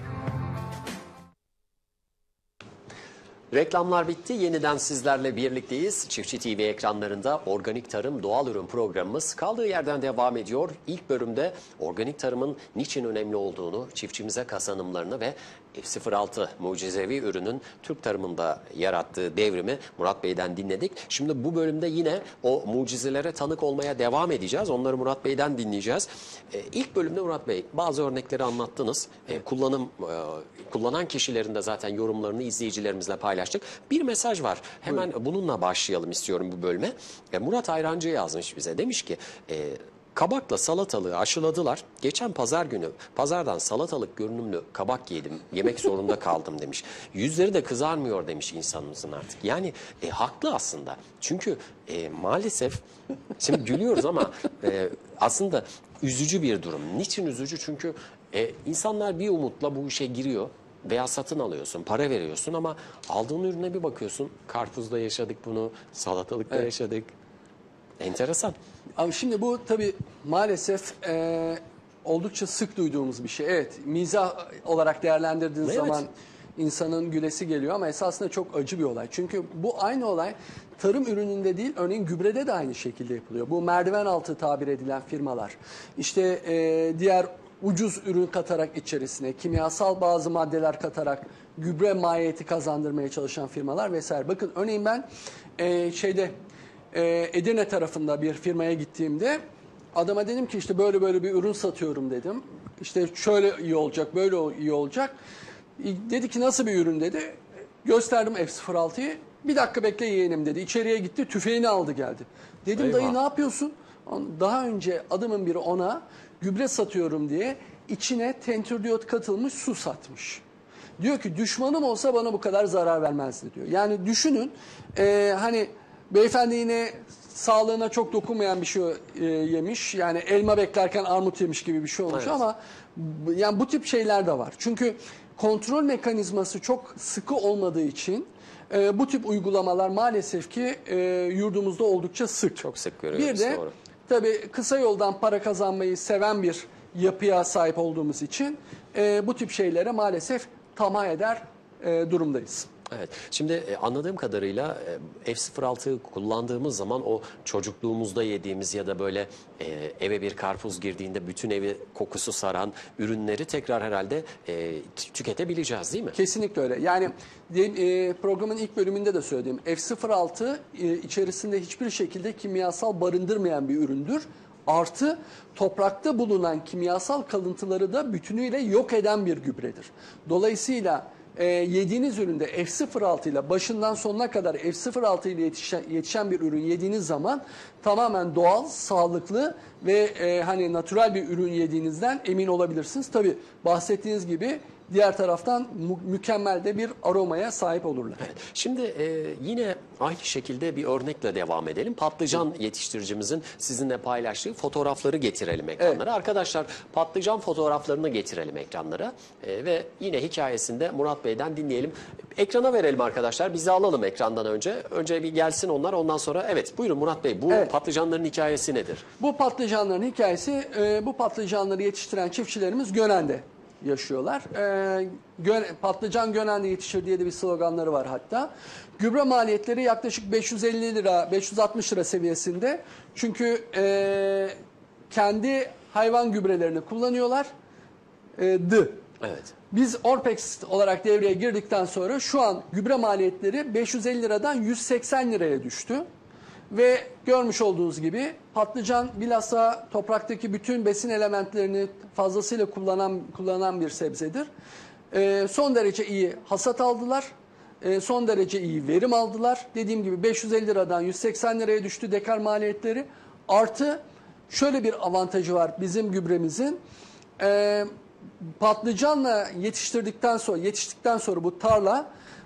Reklamlar bitti. Yeniden sizlerle birlikteyiz. Çiftçi TV ekranlarında Organik Tarım Doğal Ürün programımız kaldığı yerden devam ediyor. İlk bölümde organik tarımın niçin önemli olduğunu, çiftçimize kazanımlarını ve F06 mucizevi ürünün Türk tarımında yarattığı devrimi Murat Bey'den dinledik. Şimdi bu bölümde yine o mucizelere tanık olmaya devam edeceğiz. Onları Murat Bey'den dinleyeceğiz. İlk bölümde Murat Bey bazı örnekleri anlattınız. Kullanan kişilerin de zaten yorumlarını izleyicilerimizle paylaştık. Bir mesaj var. Hemen bununla başlayalım istiyorum bu bölüme. Murat Ayrancı yazmış bize. Demiş ki kabakla salatalığı aşıladılar. Geçen pazar günü pazardan salatalık görünümlü kabak yedim. Yemek zorunda kaldım demiş. Yüzleri de kızarmıyor demiş insanımızın artık. Yani haklı aslında. Çünkü maalesef şimdi gülüyoruz ama aslında üzücü bir durum. Niçin üzücü? Çünkü insanlar bir umutla bu işe giriyor. Veya satın alıyorsun, para veriyorsun ama aldığın ürüne bir bakıyorsun. Karpuzda yaşadık bunu, salatalıkta yaşadık. Enteresan. Ama şimdi bu tabii maalesef oldukça sık duyduğumuz bir şey. Evet, mizah olarak değerlendirdiğiniz zaman insanın gülesi geliyor ama esasında çok acı bir olay. Çünkü bu aynı olay tarım ürününde değil, örneğin gübrede de aynı şekilde yapılıyor. Bu merdiven altı tabir edilen firmalar. İşte diğer ucuz ürün katarak içerisine, kimyasal bazı maddeler katarak gübre maliyeti kazandırmaya çalışan firmalar vesaire. Bakın örneğin ben Edirne tarafında bir firmaya gittiğimde adama dedim ki işte böyle böyle bir ürün satıyorum dedim. İşte şöyle iyi olacak, böyle iyi olacak. Dedi ki nasıl bir ürün dedi. Gösterdim F06'yı. Bir dakika bekle yeğenim dedi. İçeriye gitti, tüfeğini aldı geldi. Dedim dayı ne yapıyorsun? Daha önce adamın biri ona gübre satıyorum diye içine tentürdiyot katılmış su satmış. Diyor ki düşmanım olsa bana bu kadar zarar vermezdi diyor. Yani düşünün hani beyefendi yine sağlığına çok dokunmayan bir şey yemiş. Yani elma beklerken armut yemiş gibi bir şey olmuş ama yani bu tip şeyler de var. Çünkü kontrol mekanizması çok sıkı olmadığı için bu tip uygulamalar maalesef ki yurdumuzda oldukça sık. Çok sık görüyoruz. Bir de tabii kısa yoldan para kazanmayı seven bir yapıya sahip olduğumuz için bu tip şeylere maalesef tamah eder durumdayız. Evet. Şimdi anladığım kadarıyla F06 kullandığımız zaman o çocukluğumuzda yediğimiz ya da böyle eve bir karpuz girdiğinde bütün evi kokusu saran ürünleri tekrar herhalde tüketebileceğiz değil mi? Kesinlikle öyle. Yani programın ilk bölümünde de söylediğim F06 içerisinde hiçbir şekilde kimyasal barındırmayan bir üründür. Artı toprakta bulunan kimyasal kalıntıları da bütünüyle yok eden bir gübredir. Dolayısıyla yediğiniz üründe F06 ile başından sonuna kadar F06 ile yetişen bir ürün yediğiniz zaman tamamen doğal, sağlıklı ve hani natürel bir ürün yediğinizden emin olabilirsiniz. Tabii bahsettiğiniz gibi diğer taraftan mükemmel de bir aromaya sahip olurlar. Evet. Şimdi yine aynı şekilde bir örnekle devam edelim. Patlıcan yetiştiricimizin sizinle paylaştığı fotoğrafları getirelim ekranlara. Evet. Arkadaşlar patlıcan fotoğraflarını getirelim ekranlara ve yine hikayesinde Murat Bey'den dinleyelim. Ekrana verelim arkadaşlar. Bizi alalım ekrandan önce. Önce bir gelsin onlar, ondan sonra buyurun Murat Bey, bu patlıcanların hikayesi nedir? Bu patlıcanların hikayesi, bu patlıcanları yetiştiren çiftçilerimiz Gönen'de yaşıyorlar. Patlıcan Gönen'de yetişir diye de bir sloganları var hatta. Gübre maliyetleri yaklaşık 550 lira, 560 lira seviyesinde. Çünkü kendi hayvan gübrelerini kullanıyorlar. Evet. Biz Orpex olarak devreye girdikten sonra şu an gübre maliyetleri 550 liradan 180 liraya düştü. Ve görmüş olduğunuz gibi patlıcan bilhassa topraktaki bütün besin elementlerini fazlasıyla kullanan bir sebzedir. Son derece iyi hasat aldılar. Son derece iyi verim aldılar. Dediğim gibi 550 liradan 180 liraya düştü dekar maliyetleri. Artı şöyle bir avantajı var bizim gübremizin. Patlıcanla yetiştikten sonra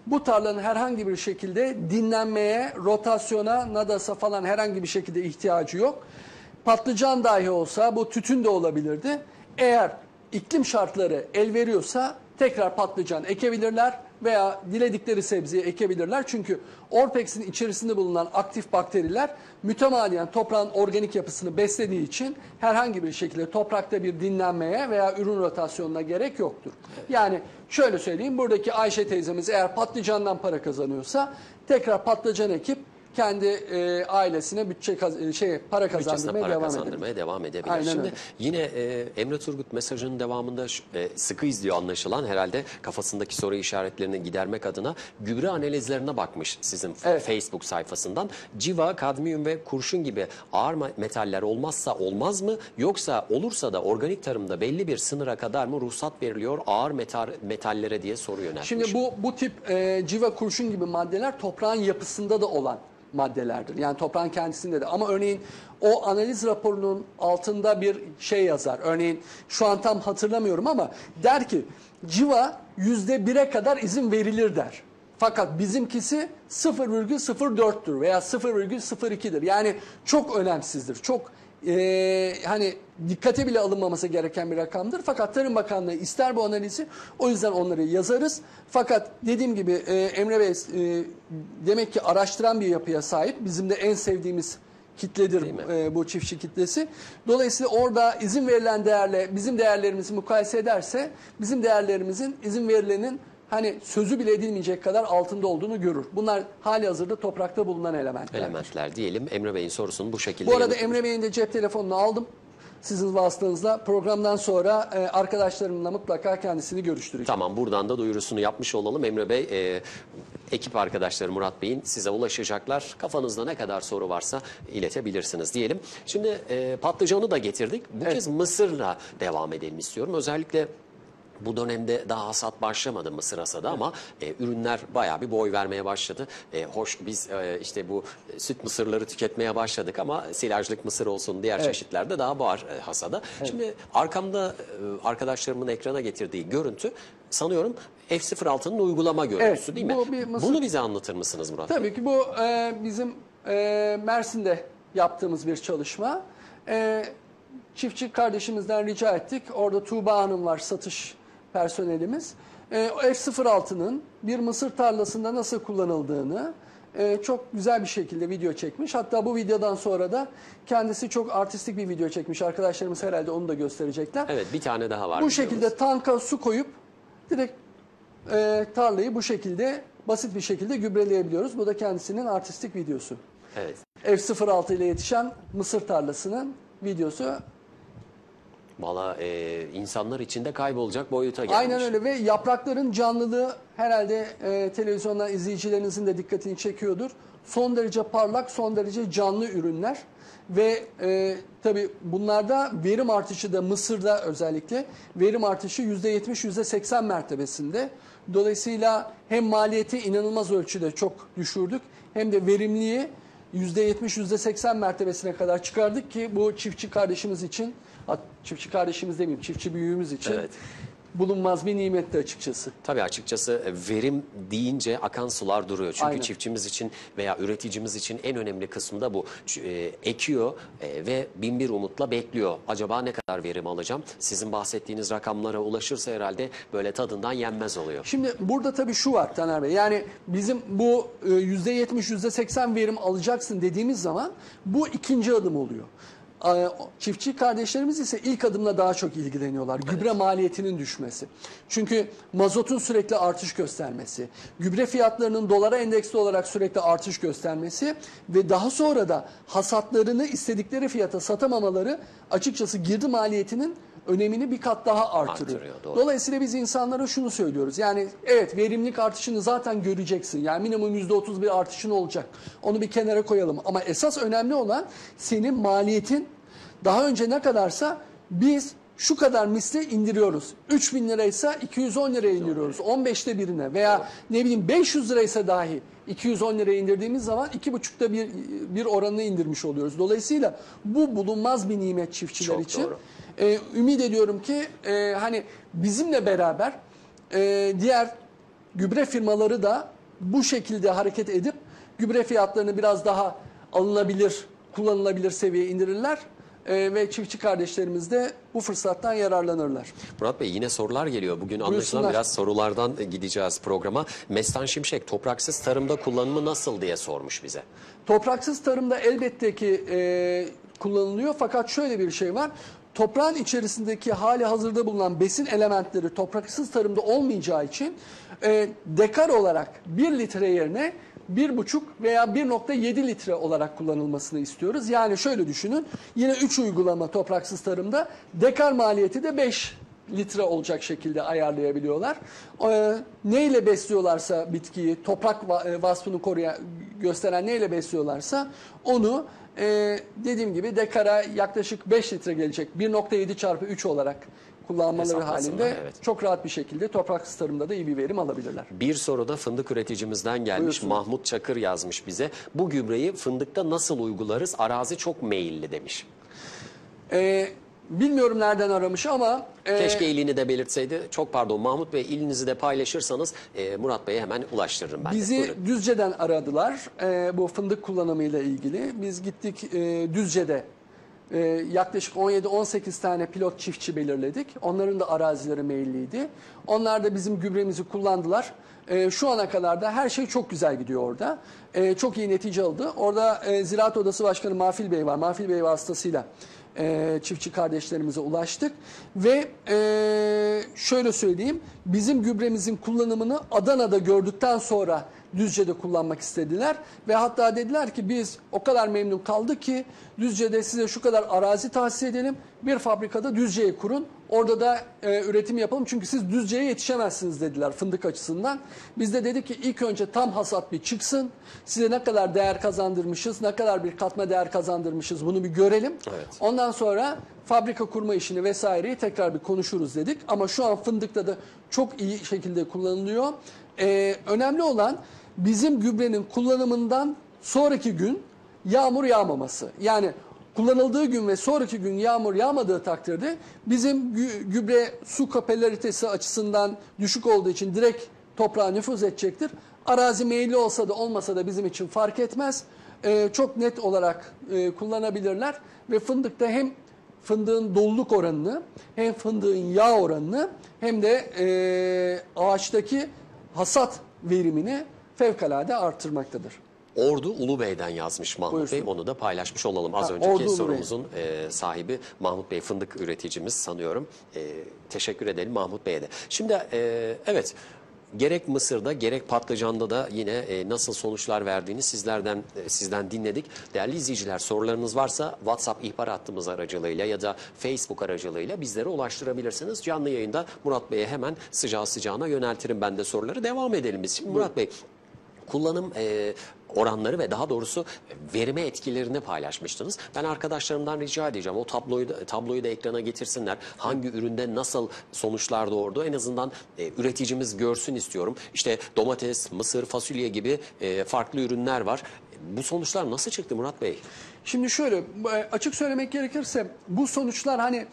bu tarlanın herhangi bir şekilde dinlenmeye, rotasyona, nadasa falan herhangi bir şekilde ihtiyacı yok. Patlıcan dahi olsa bu tütün de olabilirdi. Eğer iklim şartları el veriyorsa tekrar patlıcan ekebilirler veya diledikleri sebzeyi ekebilirler. Çünkü Orpex'in içerisinde bulunan aktif bakteriler mütemadiyen toprağın organik yapısını beslediği için herhangi bir şekilde toprakta bir dinlenmeye veya ürün rotasyonuna gerek yoktur. Yani şöyle söyleyeyim, buradaki Ayşe teyzemiz eğer patlıcandan para kazanıyorsa tekrar patlıcan ekip kendi ailesine para kazandırmaya devam edebilir. Şimdi öyle. yine Emre Turgut mesajının devamında sıkı izliyor anlaşılan, herhalde kafasındaki soru işaretlerini gidermek adına gübre analizlerine bakmış sizin Facebook sayfasından. Civa, kadmiyum ve kurşun gibi ağır metaller olmazsa olmaz mı, yoksa olursa da organik tarımda belli bir sınıra kadar mı ruhsat veriliyor ağır metallere diye soru yöneltmiş. Şimdi bu tip civa, kurşun gibi maddeler toprağın yapısında da olan maddelerdir. Yani toprağın kendisinde de. Ama örneğin o analiz raporunun altında bir şey yazar. Örneğin şu an tam hatırlamıyorum ama der ki civa %1'e kadar izin verilir der. Fakat bizimkisi 0,04'tür veya 0,02'dir. Yani çok önemsizdir. Çok hani dikkate bile alınmaması gereken bir rakamdır. Fakat Tarım Bakanlığı ister bu analizi. O yüzden onları yazarız. Fakat dediğim gibi Emre Bey demek ki araştıran bir yapıya sahip. Bizim de en sevdiğimiz kitledir bu çiftçi kitlesi. Dolayısıyla orada izin verilen değerle bizim değerlerimizi mukayese ederse bizim değerlerimizin izin verilenin hani sözü bile edilmeyecek kadar altında olduğunu görür. Bunlar hali hazırda toprakta bulunan elementler diyelim. Emre Bey'in sorusunu bu şekilde Bu arada Emre Bey'in de cep telefonunu aldım. Sizin vasıtanızla programdan sonra arkadaşlarımla mutlaka kendisini görüştüreceğim. Tamam, buradan da duyurusunu yapmış olalım. Emre Bey, ekip arkadaşları Murat Bey'in size ulaşacaklar. Kafanızda ne kadar soru varsa iletebilirsiniz diyelim. Şimdi patlıcanı da getirdik. Bu kez mısırla devam edelim istiyorum. Özellikle bu dönemde daha hasat başlamadı mısır hasadı ama ürünler bayağı bir boy vermeye başladı. Hoş biz işte bu süt mısırları tüketmeye başladık ama silajlık mısır olsun diğer çeşitlerde daha var hasada. Şimdi arkamda arkadaşlarımın ekrana getirdiği görüntü sanıyorum F06'nın uygulama görüntüsü değil mi? Bunu bize anlatır mısınız Murat Bey? Tabii ki bu bizim Mersin'de yaptığımız bir çalışma. Çiftçi kardeşimizden rica ettik. Orada Tuğba Hanım var, satış personelimiz. F06'nın bir mısır tarlasında nasıl kullanıldığını çok güzel bir şekilde video çekmiş. Hatta bu videodan sonra da kendisi çok artistik bir video çekmiş. Arkadaşlarımız herhalde onu da gösterecekler. Evet, bir tane daha var. Bu şekilde tanka su koyup direkt tarlayı bu şekilde basit bir şekilde gübreleyebiliyoruz. Bu da kendisinin artistik videosu. Evet. F06 ile yetişen mısır tarlasının videosu. Valla insanlar içinde kaybolacak boyuta gelmiş. Aynen öyle ve yaprakların canlılığı herhalde televizyondan izleyicilerinizin de dikkatini çekiyordur. Son derece parlak, son derece canlı ürünler ve tabii bunlarda verim artışı da Mısır'da özellikle verim artışı %70, %80 mertebesinde. Dolayısıyla hem maliyeti inanılmaz ölçüde çok düşürdük hem de verimliği %70, %80 mertebesine kadar çıkardık ki bu çiftçi kardeşimiz için, çiftçi kardeşimiz demeyeyim, çiftçi büyüğümüz için bulunmaz bir nimetti açıkçası. Tabii açıkçası verim deyince akan sular duruyor. Çünkü Aynen. çiftçimiz için veya üreticimiz için en önemli kısmı da bu. Ekiyor ve bin bir umutla bekliyor. Acaba ne kadar verim alacağım? Sizin bahsettiğiniz rakamlara ulaşırsa herhalde böyle tadından yenmez oluyor. Şimdi burada tabii şu var Taner Bey. Yani bizim bu %70, %80 verim alacaksın dediğimiz zaman bu ikinci adım oluyor. Çiftçi kardeşlerimiz ise ilk adımla daha çok ilgileniyorlar. Gübre maliyetinin düşmesi. Çünkü mazotun sürekli artış göstermesi, gübre fiyatlarının dolara endeksli olarak sürekli artış göstermesi ve daha sonra da hasatlarını istedikleri fiyata satamamaları açıkçası girdi maliyetinin önemini bir kat daha artırıyor. Dolayısıyla biz insanlara şunu söylüyoruz. Yani evet, verimlilik artışını zaten göreceksin. Yani minimum %30 bir artışın olacak. Onu bir kenara koyalım. Ama esas önemli olan senin maliyetin daha önce ne kadarsa biz şu kadar misli indiriyoruz. 3.000 liraysa 210 liraya indiriyoruz. 15'te birine veya ne bileyim 500 liraysa dahi 210 liraya indirdiğimiz zaman 2,5'ta bir oranını indirmiş oluyoruz. Dolayısıyla bu bulunmaz bir nimet çiftçiler Çok için. doğru. Ümit ediyorum ki hani bizimle beraber diğer gübre firmaları da bu şekilde hareket edip gübre fiyatlarını biraz daha alınabilir, kullanılabilir seviyeye indirirler. ve çiftçi kardeşlerimiz de bu fırsattan yararlanırlar. Murat Bey yine sorular geliyor. Bugün anlaşılan Buyursunlar. biraz sorulardan gideceğiz programa. Mestan Şimşek topraksız tarımda kullanımı nasıl diye sormuş bize. Topraksız tarımda elbette ki kullanılıyor fakat şöyle bir şey var. Toprağın içerisindeki hali hazırda bulunan besin elementleri topraksız tarımda olmayacağı için dekar olarak 1 litre yerine 1,5 veya 1,7 litre olarak kullanılmasını istiyoruz. Yani şöyle düşünün, yine 3 uygulama topraksız tarımda, dekar maliyeti de 5 litre olacak şekilde ayarlayabiliyorlar. Neyle besliyorlarsa bitkiyi, toprak vasfını gösteren neyle besliyorlarsa onu dediğim gibi dekara yaklaşık 5 litre gelecek 1,7 çarpı 3 olarak kullanmaları halinde çok rahat bir şekilde topraksız tarımda da iyi bir verim alabilirler. Bir soru da fındık üreticimizden gelmiş. Buyursun. Mahmut Çakır yazmış bize. Bu gübreyi fındıkta nasıl uygularız? Arazi çok meyilli demiş. Bilmiyorum nereden aramış ama... Keşke ilini de belirtseydi. Çok pardon Mahmut Bey, ilinizi de paylaşırsanız Murat Bey'e hemen ulaştırırım ben Bizi de. Buyurun. Düzce'den aradılar bu fındık kullanımıyla ilgili. Biz gittik Düzce'de yaklaşık 17-18 tane pilot çiftçi belirledik. Onların da arazileri meyilliydi. Onlar da bizim gübremizi kullandılar. Şu ana kadar da her şey çok güzel gidiyor orada. Çok iyi netice aldı. Orada Ziraat Odası Başkanı Mafil Bey var. Mafil Bey vasıtasıyla çiftçi kardeşlerimize ulaştık ve şöyle söyleyeyim, bizim gübremizin kullanımını Adana'da gördükten sonra Düzce'de kullanmak istediler ve hatta dediler ki biz o kadar memnun kaldık ki Düzce'de size şu kadar arazi tahsis edelim, bir fabrikada Düzce'ye kurun, orada da üretim yapalım çünkü siz Düzce'ye yetişemezsiniz dediler fındık açısından. Biz de dedik ki ilk önce tam hasat bir çıksın, size ne kadar değer kazandırmışız, ne kadar bir katma değer kazandırmışız bunu bir görelim. Evet. Ondan sonra fabrika kurma işini vesaireyi tekrar bir konuşuruz dedik ama şu an fındıkta da çok iyi şekilde kullanılıyor. Önemli olan bizim gübrenin kullanımından sonraki gün yağmur yağmaması. Yani kullanıldığı gün ve sonraki gün yağmur yağmadığı takdirde bizim gübre su kapasitesi açısından düşük olduğu için direkt toprağa nüfuz edecektir. Arazi meyilli olsa da olmasa da bizim için fark etmez. Çok net olarak kullanabilirler ve fındıkta hem fındığın doluluk oranını hem fındığın yağ oranını hem de ağaçtaki hasat verimini fevkalade artırmaktadır. Ordu Ulubey'den yazmış Mahmut Buyursun. Bey. Onu da paylaşmış olalım. Az Ha, önceki Ordu sorumuzun sahibi Mahmut Bey, fındık üreticimiz sanıyorum. Teşekkür edelim Mahmut Bey'e de. Şimdi evet, gerek mısırda gerek patlıcanda da yine nasıl sonuçlar verdiğini sizden dinledik. Değerli izleyiciler, sorularınız varsa WhatsApp ihbar hattımız aracılığıyla ya da Facebook aracılığıyla bizlere ulaştırabilirsiniz. Canlı yayında Murat Bey'e hemen sıcağı sıcağına yöneltirim ben de soruları. Devam edelim biz. Şimdi Murat Bey, kullanım oranları ve daha doğrusu verime etkilerini paylaşmıştınız. Ben arkadaşlarımdan rica edeceğim o tabloyu da ekrana getirsinler. Hangi üründe nasıl sonuçlar doğurdu en azından üreticimiz görsün istiyorum. İşte domates, mısır, fasulye gibi farklı ürünler var. Bu sonuçlar nasıl çıktı Murat Bey? Şimdi şöyle açık söylemek gerekirse bu sonuçlar hani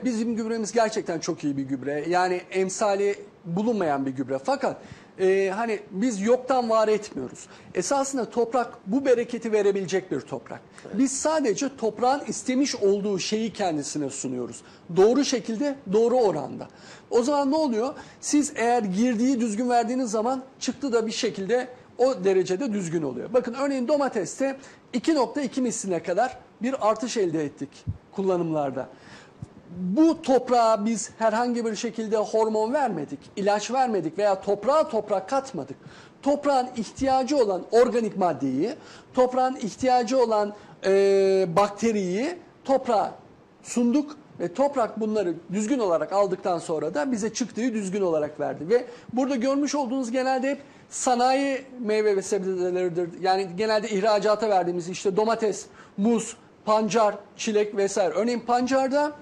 bizim gübremiz gerçekten çok iyi bir gübre. Yani emsali bulunmayan bir gübre. Fakat hani biz yoktan var etmiyoruz. Esasında toprak bu bereketi verebilecek bir toprak. Evet. Biz sadece toprağın istemiş olduğu şeyi kendisine sunuyoruz. Doğru şekilde, doğru oranda. O zaman ne oluyor? Siz eğer girdiği düzgün verdiğiniz zaman çıktı da bir şekilde o derecede düzgün oluyor. Bakın örneğin domateste 2,2 misline kadar bir artış elde ettik kullanımlarda. Bu toprağa biz herhangi bir şekilde hormon vermedik, ilaç vermedik veya toprağa toprak katmadık. Toprağın ihtiyacı olan organik maddeyi, toprağın ihtiyacı olan bakteriyi toprağa sunduk ve toprak bunları düzgün olarak aldıktan sonra da bize çıktığı düzgün olarak verdi. Ve burada görmüş olduğunuz genelde hep sanayi meyve ve sebzeleridir. Yani genelde ihracata verdiğimiz işte domates, muz, pancar, çilek vesaire. Örneğin pancarda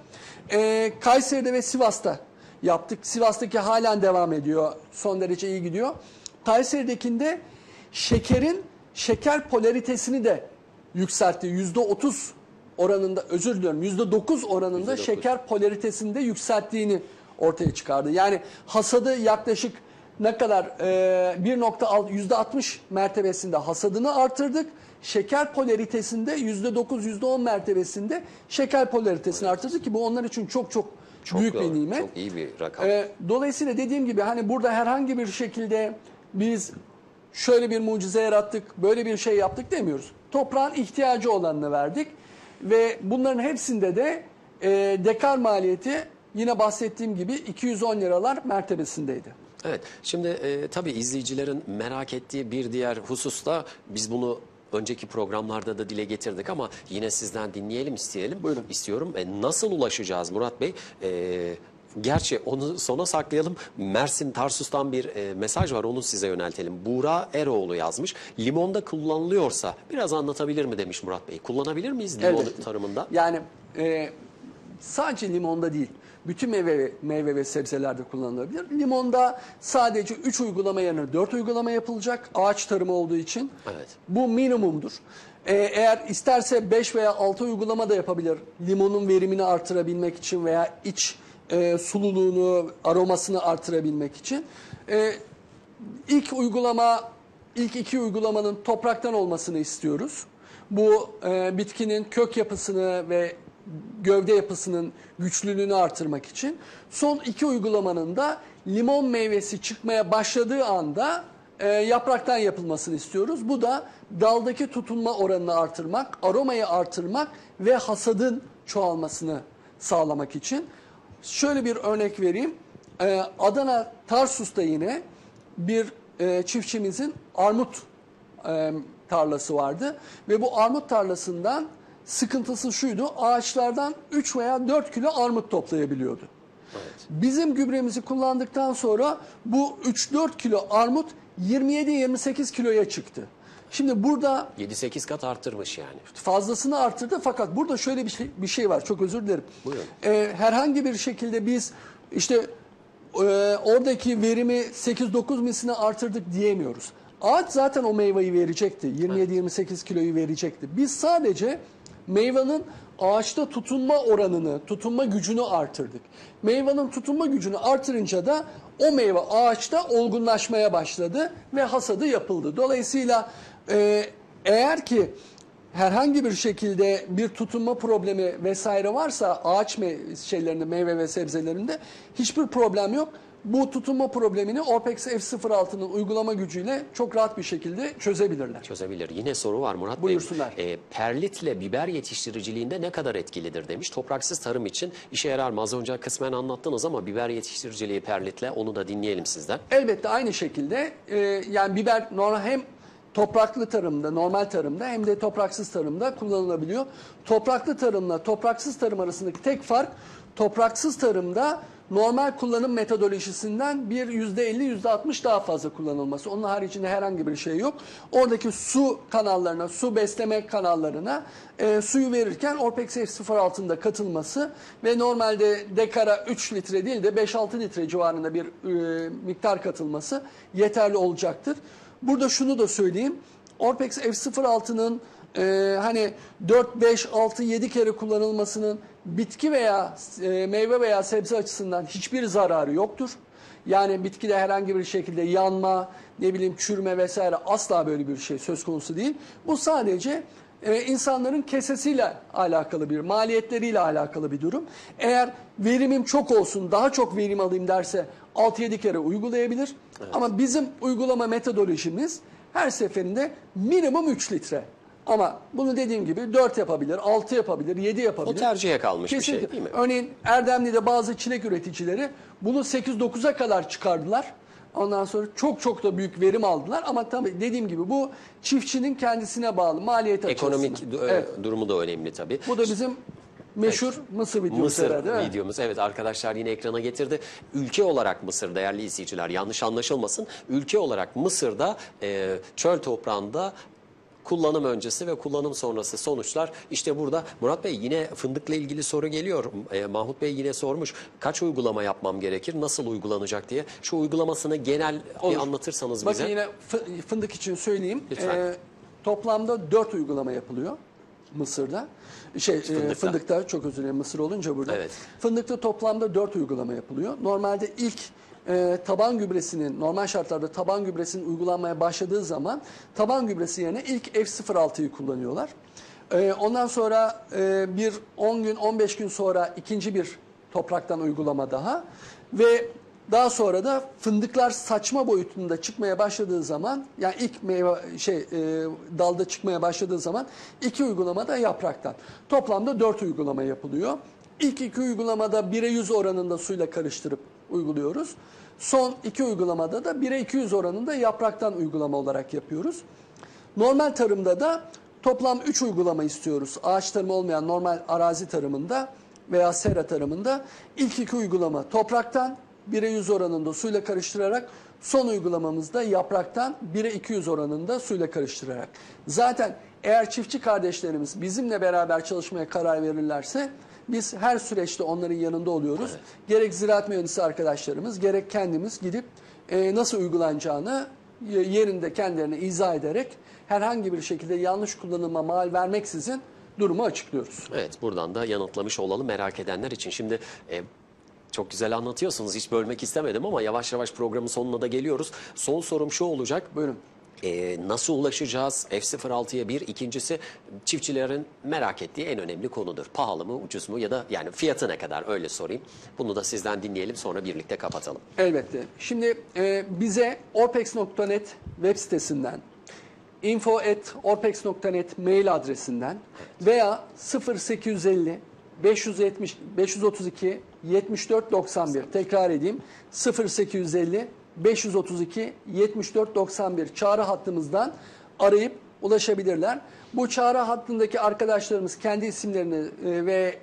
Kayseri'de ve Sivas'ta yaptık. Sivas'taki halen devam ediyor. Son derece iyi gidiyor. Kayseri'dekinde şeker polaritesini de yükseltti. %30 oranında, %9 oranında %9. Şeker polaritesini de yükselttiğini ortaya çıkardı. Yani hasadı yaklaşık ne kadar %60 mertebesinde hasadını artırdık. Şeker polaritesinde %9, %10 mertebesinde şeker polaritesini artırdık ki bu onlar için çok büyük bir nimet. Çok iyi bir rakam. Dolayısıyla dediğim gibi hani burada herhangi bir şekilde biz şöyle bir mucize yarattık, böyle bir şey yaptık demiyoruz. Toprağın ihtiyacı olanını verdik ve bunların hepsinde de dekar maliyeti yine bahsettiğim gibi 210 liralar mertebesindeydi. Evet, şimdi tabii izleyicilerin merak ettiği bir diğer hususta biz bunu önceki programlarda da dile getirdik ama yine sizden dinleyelim istiyorum. Nasıl ulaşacağız Murat Bey? Gerçi onu sona saklayalım. Mersin Tarsus'tan bir mesaj var, onu size yöneltelim. Buğra Eroğlu yazmış. Limonda kullanılıyorsa biraz anlatabilir mi demiş Murat Bey. Kullanabilir miyiz limon tarımında? Yani sadece limonda değil, bütün meyve ve sebzelerde kullanılabilir. Limonda sadece 3 uygulama yerine 4 uygulama yapılacak ağaç tarımı olduğu için. Evet. Bu minimumdur. Eğer isterse 5 veya 6 uygulama da yapabilir. Limonun verimini artırabilmek için veya iç sululuğunu, aromasını artırabilmek için. İlk 2 uygulamanın topraktan olmasını istiyoruz. Bu bitkinin kök yapısını ve gövde yapısının güçlülüğünü artırmak için. Son 2 uygulamanın da limon meyvesi çıkmaya başladığı anda yapraktan yapılmasını istiyoruz. Bu da daldaki tutunma oranını artırmak, aromayı artırmak ve hasadın çoğalmasını sağlamak için. Şöyle bir örnek vereyim. Adana Tarsus'ta yine bir çiftçimizin armut tarlası vardı. Ve bu armut tarlasından sıkıntısı şuydu. Ağaçlardan 3 veya 4 kilo armut toplayabiliyordu. Evet. Bizim gübremizi kullandıktan sonra bu 3-4 kilo armut 27-28 kiloya çıktı. Şimdi burada 7-8 kat arttırmış yani. Fazlasını arttırdı fakat burada şöyle bir şey var. Çok özür dilerim. Buyurun. Herhangi bir şekilde biz işte oradaki verimi 8-9 misline artırdık diyemiyoruz. Ağaç zaten o meyveyi verecekti. 27-28 kiloyu verecekti. Biz sadece meyvenin ağaçta tutunma oranını, tutunma gücünü artırdık. Meyvenin tutunma gücünü artırınca da o meyve ağaçta olgunlaşmaya başladı ve hasadı yapıldı. Dolayısıyla eğer ki herhangi bir şekilde bir tutunma problemi vesaire varsa ağaç şeylerinde, meyve ve sebzelerinde hiçbir problem yok. Bu tutunma problemini Orpex F06'nın uygulama gücüyle çok rahat bir şekilde çözebilirler. Çözebilir. Yine soru var Murat Buyursunlar. Bey. Perlitle biber yetiştiriciliğinde ne kadar etkilidir demiş. Topraksız tarım için işe yarar mı? Az önce kısmen anlattınız ama biber yetiştiriciliği perlitle, onu da dinleyelim sizden. Elbette aynı şekilde yani biber hem topraklı tarımda, normal tarımda hem de topraksız tarımda kullanılabiliyor. Topraklı tarımla topraksız tarım arasındaki tek fark, topraksız tarımda normal kullanım metodolojisinden bir %50-%60 daha fazla kullanılması. Onun haricinde herhangi bir şey yok. Oradaki su kanallarına, su besleme kanallarına suyu verirken Orpex F06'ın katılması ve normalde dekara 3 litre değil de 5-6 litre civarında bir miktar katılması yeterli olacaktır. Burada şunu da söyleyeyim. Orpex F06'nın hani 4, 5, 6, 7 kere kullanılmasının bitki veya meyve veya sebze açısından hiçbir zararı yoktur. Yani bitkide herhangi bir şekilde yanma, çürüme vesaire asla böyle bir şey söz konusu değil. Bu sadece insanların kesesiyle alakalı bir, maliyetleriyle alakalı bir durum. Eğer verimim çok olsun, daha çok verim alayım derse 6-7 kere uygulayabilir. Evet. Ama bizim uygulama metodolojimiz her seferinde minimum 3 litre. Ama bunu dediğim gibi 4 yapabilir, 6 yapabilir, 7 yapabilir. O tercihe kalmış Kesinlikle. Bir şey değil mi? Örneğin Erdemli'de bazı çilek üreticileri bunu 8-9'a kadar çıkardılar. Ondan sonra çok da büyük verim aldılar. Ama tabii dediğim gibi bu çiftçinin kendisine bağlı, maliyet açısından. Ekonomik durumu da önemli tabii. Bu da bizim meşhur Mısır videosu. Mısır videomuz. Evet, arkadaşlar yine ekrana getirdi. Ülke olarak Mısır, değerli izleyiciler, yanlış anlaşılmasın. Ülke olarak Mısır'da çöl toprağında kullanım öncesi ve kullanım sonrası sonuçlar işte burada. Murat Bey, yine fındıkla ilgili soru geliyor. Mahmut Bey yine sormuş. Kaç uygulama yapmam gerekir? Nasıl uygulanacak diye. Şu uygulamasını genel bir anlatırsanız bize. Bakın yine fındık için söyleyeyim. Lütfen. Toplamda 4 uygulama yapılıyor. Mısır'da. Fındıkta, çok özür dilerim, Mısır olunca burada. Evet. Fındıkta toplamda 4 uygulama yapılıyor. Normalde ilk taban gübresinin, normal şartlarda taban gübresinin uygulanmaya başladığı zaman taban gübresi yerine ilk F06'yı kullanıyorlar. Ondan sonra bir 10 gün 15 gün sonra ikinci bir topraktan uygulama daha ve daha sonra da fındıklar saçma boyutunda çıkmaya başladığı zaman, yani ilk meyve dalda çıkmaya başladığı zaman 2 uygulama da yapraktan. Toplamda 4 uygulama yapılıyor. İlk 2 uygulamada 1'e 100 oranında suyla karıştırıp uyguluyoruz. Son 2 uygulamada da 1'e 200 oranında yapraktan uygulama olarak yapıyoruz. Normal tarımda da toplam 3 uygulama istiyoruz. Ağaç tarımı olmayan normal arazi tarımında veya sera tarımında ilk 2 uygulama topraktan 1'e 100 oranında suyla karıştırarak, son uygulamamızda yapraktan 1'e 200 oranında suyla karıştırarak. Zaten eğer çiftçi kardeşlerimiz bizimle beraber çalışmaya karar verirlerse biz her süreçte onların yanında oluyoruz. Evet. Gerek ziraat mühendisi arkadaşlarımız, gerek kendimiz gidip nasıl uygulanacağını yerinde kendilerine izah ederek herhangi bir şekilde yanlış kullanıma mal vermeksizin durumu açıklıyoruz. Evet, buradan da yanıtlamış olalım merak edenler için. Şimdi çok güzel anlatıyorsunuz, hiç bölmek istemedim ama yavaş yavaş programın sonuna da geliyoruz. Son sorum şu olacak. Buyurun. Nasıl ulaşacağız? F06'ya bir. İkincisi, çiftçilerin merak ettiği en önemli konudur. Pahalı mı, ucuz mu ya da yani fiyatı ne kadar, öyle sorayım. Bunu da sizden dinleyelim, sonra birlikte kapatalım. Elbette. Şimdi bize orpex.net web sitesinden, info@orpex.net mail adresinden veya 0850 532 74 91, tekrar edeyim, 0850 532 74 91 çağrı hattımızdan arayıp ulaşabilirler. Bu çağrı hattındaki arkadaşlarımız kendi isimlerini ve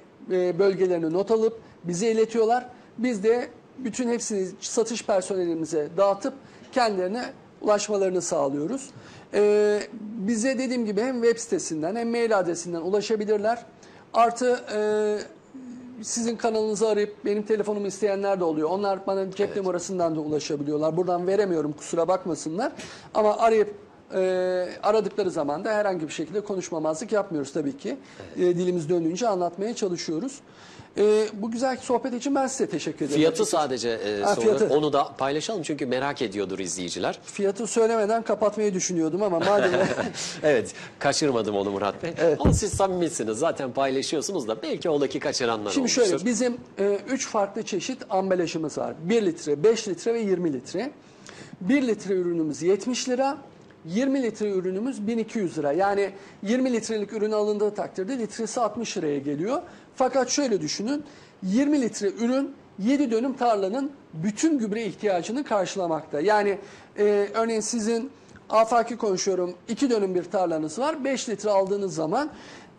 bölgelerini not alıp bize iletiyorlar. Biz de bütün hepsini satış personelimize dağıtıp kendilerine ulaşmalarını sağlıyoruz. Bize dediğim gibi hem web sitesinden hem mail adresinden ulaşabilirler. Artı sizin kanalınızı arayıp benim telefonumu isteyenler de oluyor. Onlar bana cep numarasından da ulaşabiliyorlar. Buradan veremiyorum, kusura bakmasınlar. Ama arayıp aradıkları zaman da herhangi bir şekilde konuşmamazlık yapmıyoruz tabii ki. Dilimiz döndüğünce anlatmaya çalışıyoruz. Bu güzel sohbet için ben size teşekkür ederim. Fiyatı sadece soruyorum. Onu da paylaşalım çünkü merak ediyordur izleyiciler. Fiyatı söylemeden kapatmayı düşünüyordum ama madem... Evet, kaçırmadım onu Murat Bey. Evet. Ama siz samimisiniz, zaten paylaşıyorsunuz da belki oradaki kaçıranlar Şimdi olmuştur. şöyle, bizim 3 farklı çeşit ambalajımız var. 1 litre, 5 litre ve 20 litre. 1 litre ürünümüz 70 lira. 20 litre ürünümüz 1200 lira. Yani 20 litrelik ürün alındığı takdirde litresi 60 liraya geliyor. Fakat şöyle düşünün, 20 litre ürün 7 dönüm tarlanın bütün gübre ihtiyacını karşılamakta. Yani örneğin sizin, afaki konuşuyorum, 2 dönüm bir tarlanız var. 5 litre aldığınız zaman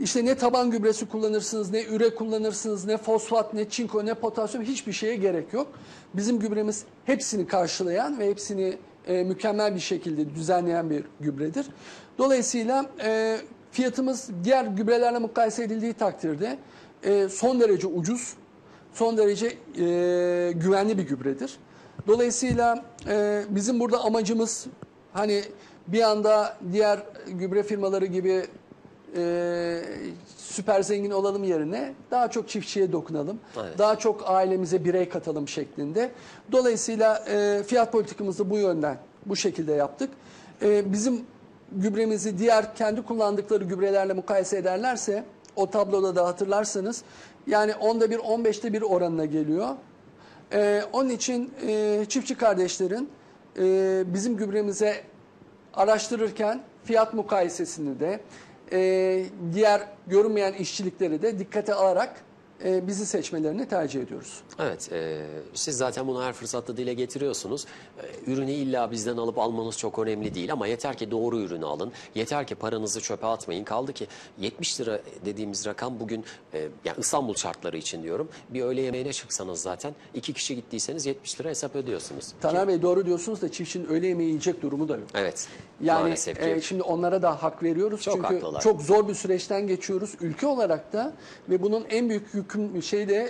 işte ne taban gübresi kullanırsınız, ne üre kullanırsınız, ne fosfat, ne çinko, ne potasyum, hiçbir şeye gerek yok. Bizim gübremiz hepsini karşılayan ve hepsini mükemmel bir şekilde düzenleyen bir gübredir. Dolayısıyla fiyatımız diğer gübrelerle mukayese edildiği takdirde son derece ucuz, son derece güvenli bir gübredir. Dolayısıyla bizim burada amacımız hani bir anda diğer gübre firmaları gibi süper zengin olalım yerine daha çok çiftçiye dokunalım. Evet. Daha çok ailemize birey katalım şeklinde. Dolayısıyla fiyat politikamızı bu yönden, bu şekilde yaptık. Bizim gübremizi diğer kendi kullandıkları gübrelerle mukayese ederlerse, o tabloda da hatırlarsanız, yani 10'da 1, 15'te 1 oranına geliyor. Onun için çiftçi kardeşlerin bizim gübremize araştırırken fiyat mukayesesini de diğer görünmeyen işçilikleri de dikkate alarak bizi seçmelerini tercih ediyoruz. Evet, siz zaten bunu her fırsatta dile getiriyorsunuz. Ürünü illa bizden alıp almanız çok önemli değil ama yeter ki doğru ürünü alın. Yeter ki paranızı çöpe atmayın. Kaldı ki 70 lira dediğimiz rakam bugün, yani İstanbul şartları için diyorum, bir öğle yemeğine çıksanız zaten 2 kişi gittiyseniz 70 lira hesap ödüyorsunuz. Taner Bey doğru diyorsunuz da çiftçinin öğle yemeği yiyecek durumu da yok. Evet. Yani şimdi onlara da hak veriyoruz. Çok çünkü haklılar. Çok zor bir süreçten geçiyoruz ülke olarak da ve bunun en büyük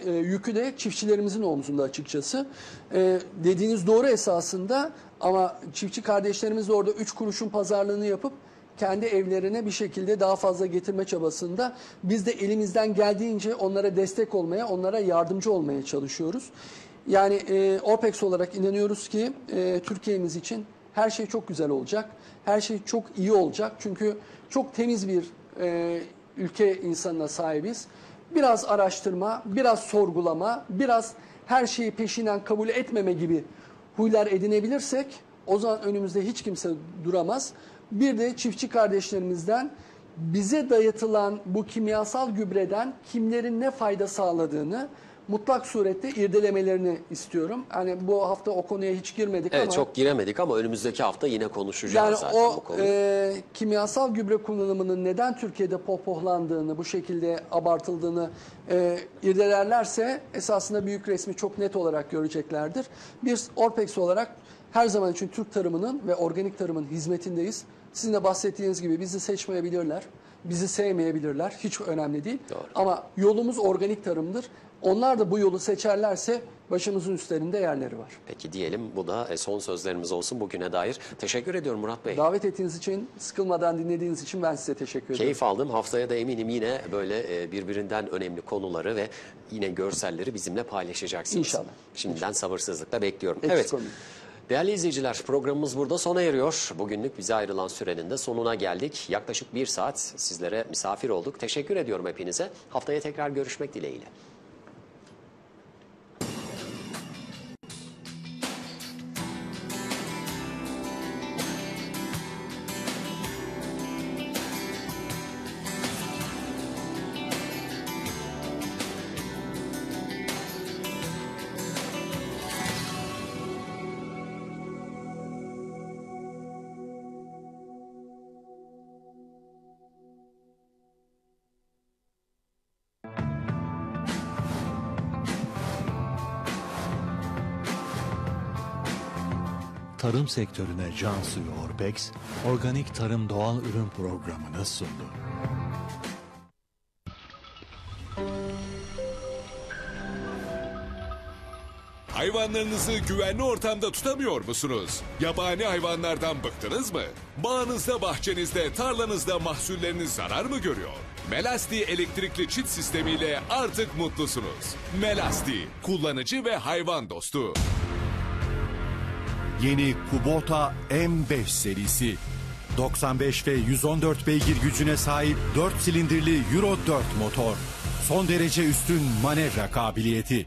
yükü de çiftçilerimizin omzunda açıkçası. Dediğiniz doğru esasında ama çiftçi kardeşlerimiz de orada 3 kuruşun pazarlığını yapıp kendi evlerine bir şekilde daha fazla getirme çabasında biz de elimizden geldiğince onlara destek olmaya, onlara yardımcı olmaya çalışıyoruz. Yani Orpex olarak inanıyoruz ki Türkiye'miz için her şey çok güzel olacak. Her şey çok iyi olacak. Çünkü çok temiz bir ülke insanına sahibiz. Biraz araştırma, biraz sorgulama, biraz her şeyi peşinden kabul etmeme gibi huylar edinebilirsek o zaman önümüzde hiç kimse duramaz. Bir de çiftçi kardeşlerimizden bize dayatılan bu kimyasal gübreden kimlerin ne fayda sağladığını mutlak surette irdelemelerini istiyorum. Hani bu hafta o konuya hiç girmedik evet, ama... çok giremedik ama önümüzdeki hafta yine konuşacağız yani zaten bu konuyu. Kimyasal gübre kullanımının neden Türkiye'de pohpohlandığını, bu şekilde abartıldığını irdelerlerse esasında büyük resmi çok net olarak göreceklerdir. Biz Orpex olarak her zaman için Türk tarımının ve organik tarımın hizmetindeyiz. Sizin de bahsettiğiniz gibi bizi seçmeyebilirler, bizi sevmeyebilirler. Hiç önemli değil. Doğru. Ama yolumuz organik tarımdır. Onlar da bu yolu seçerlerse başımızın üstlerinde yerleri var. Peki diyelim, bu da son sözlerimiz olsun bugüne dair. Teşekkür ediyorum Murat Bey. Davet ettiğiniz için, sıkılmadan dinlediğiniz için ben size teşekkür ederim. Keyif aldım. Haftaya da eminim yine böyle birbirinden önemli konuları ve yine görselleri bizimle paylaşacaksınız. İnşallah. Şimdiden sabırsızlıkla bekliyorum. Eksik Evet. olmayın. Değerli izleyiciler, programımız burada sona eriyor. Bugünlük bize ayrılan sürenin de sonuna geldik. Yaklaşık 1 saat sizlere misafir olduk. Teşekkür ediyorum hepinize. Haftaya tekrar görüşmek dileğiyle. Tarım sektörüne can suyu Orpex, organik tarım doğal ürün programını sundu. Hayvanlarınızı güvenli ortamda tutamıyor musunuz? Yabani hayvanlardan bıktınız mı? Bağınızda, bahçenizde, tarlanızda mahsulleriniz zarar mı görüyor? Melasti elektrikli çit sistemiyle artık mutlusunuz. Melasti, kullanıcı ve hayvan dostu. Yeni Kubota M5 serisi. 95 ve 114 beygir gücüne sahip 4 silindirli Euro 4 motor. Son derece üstün manevra kabiliyeti.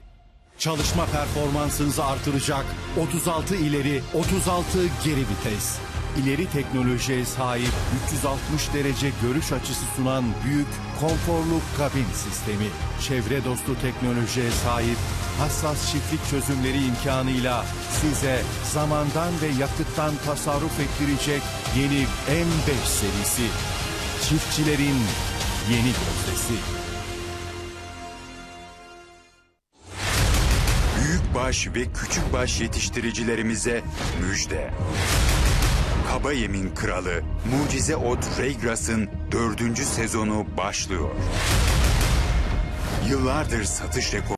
Çalışma performansınızı artıracak 36 ileri 36 geri vites. İleri teknolojiye sahip 360 derece görüş açısı sunan büyük konforlu kabin sistemi. Çevre dostu teknolojiye sahip hassas çiftlik çözümleri imkanıyla size zamandan ve yakıttan tasarruf ettirecek yeni M5 serisi. Çiftçilerin yeni gözdesi. Büyükbaş ve küçükbaş yetiştiricilerimize müjde. Kaba yemin kralı Mucize Ot Raygrass'ın 4. sezonu başlıyor. Yıllardır satış rekoru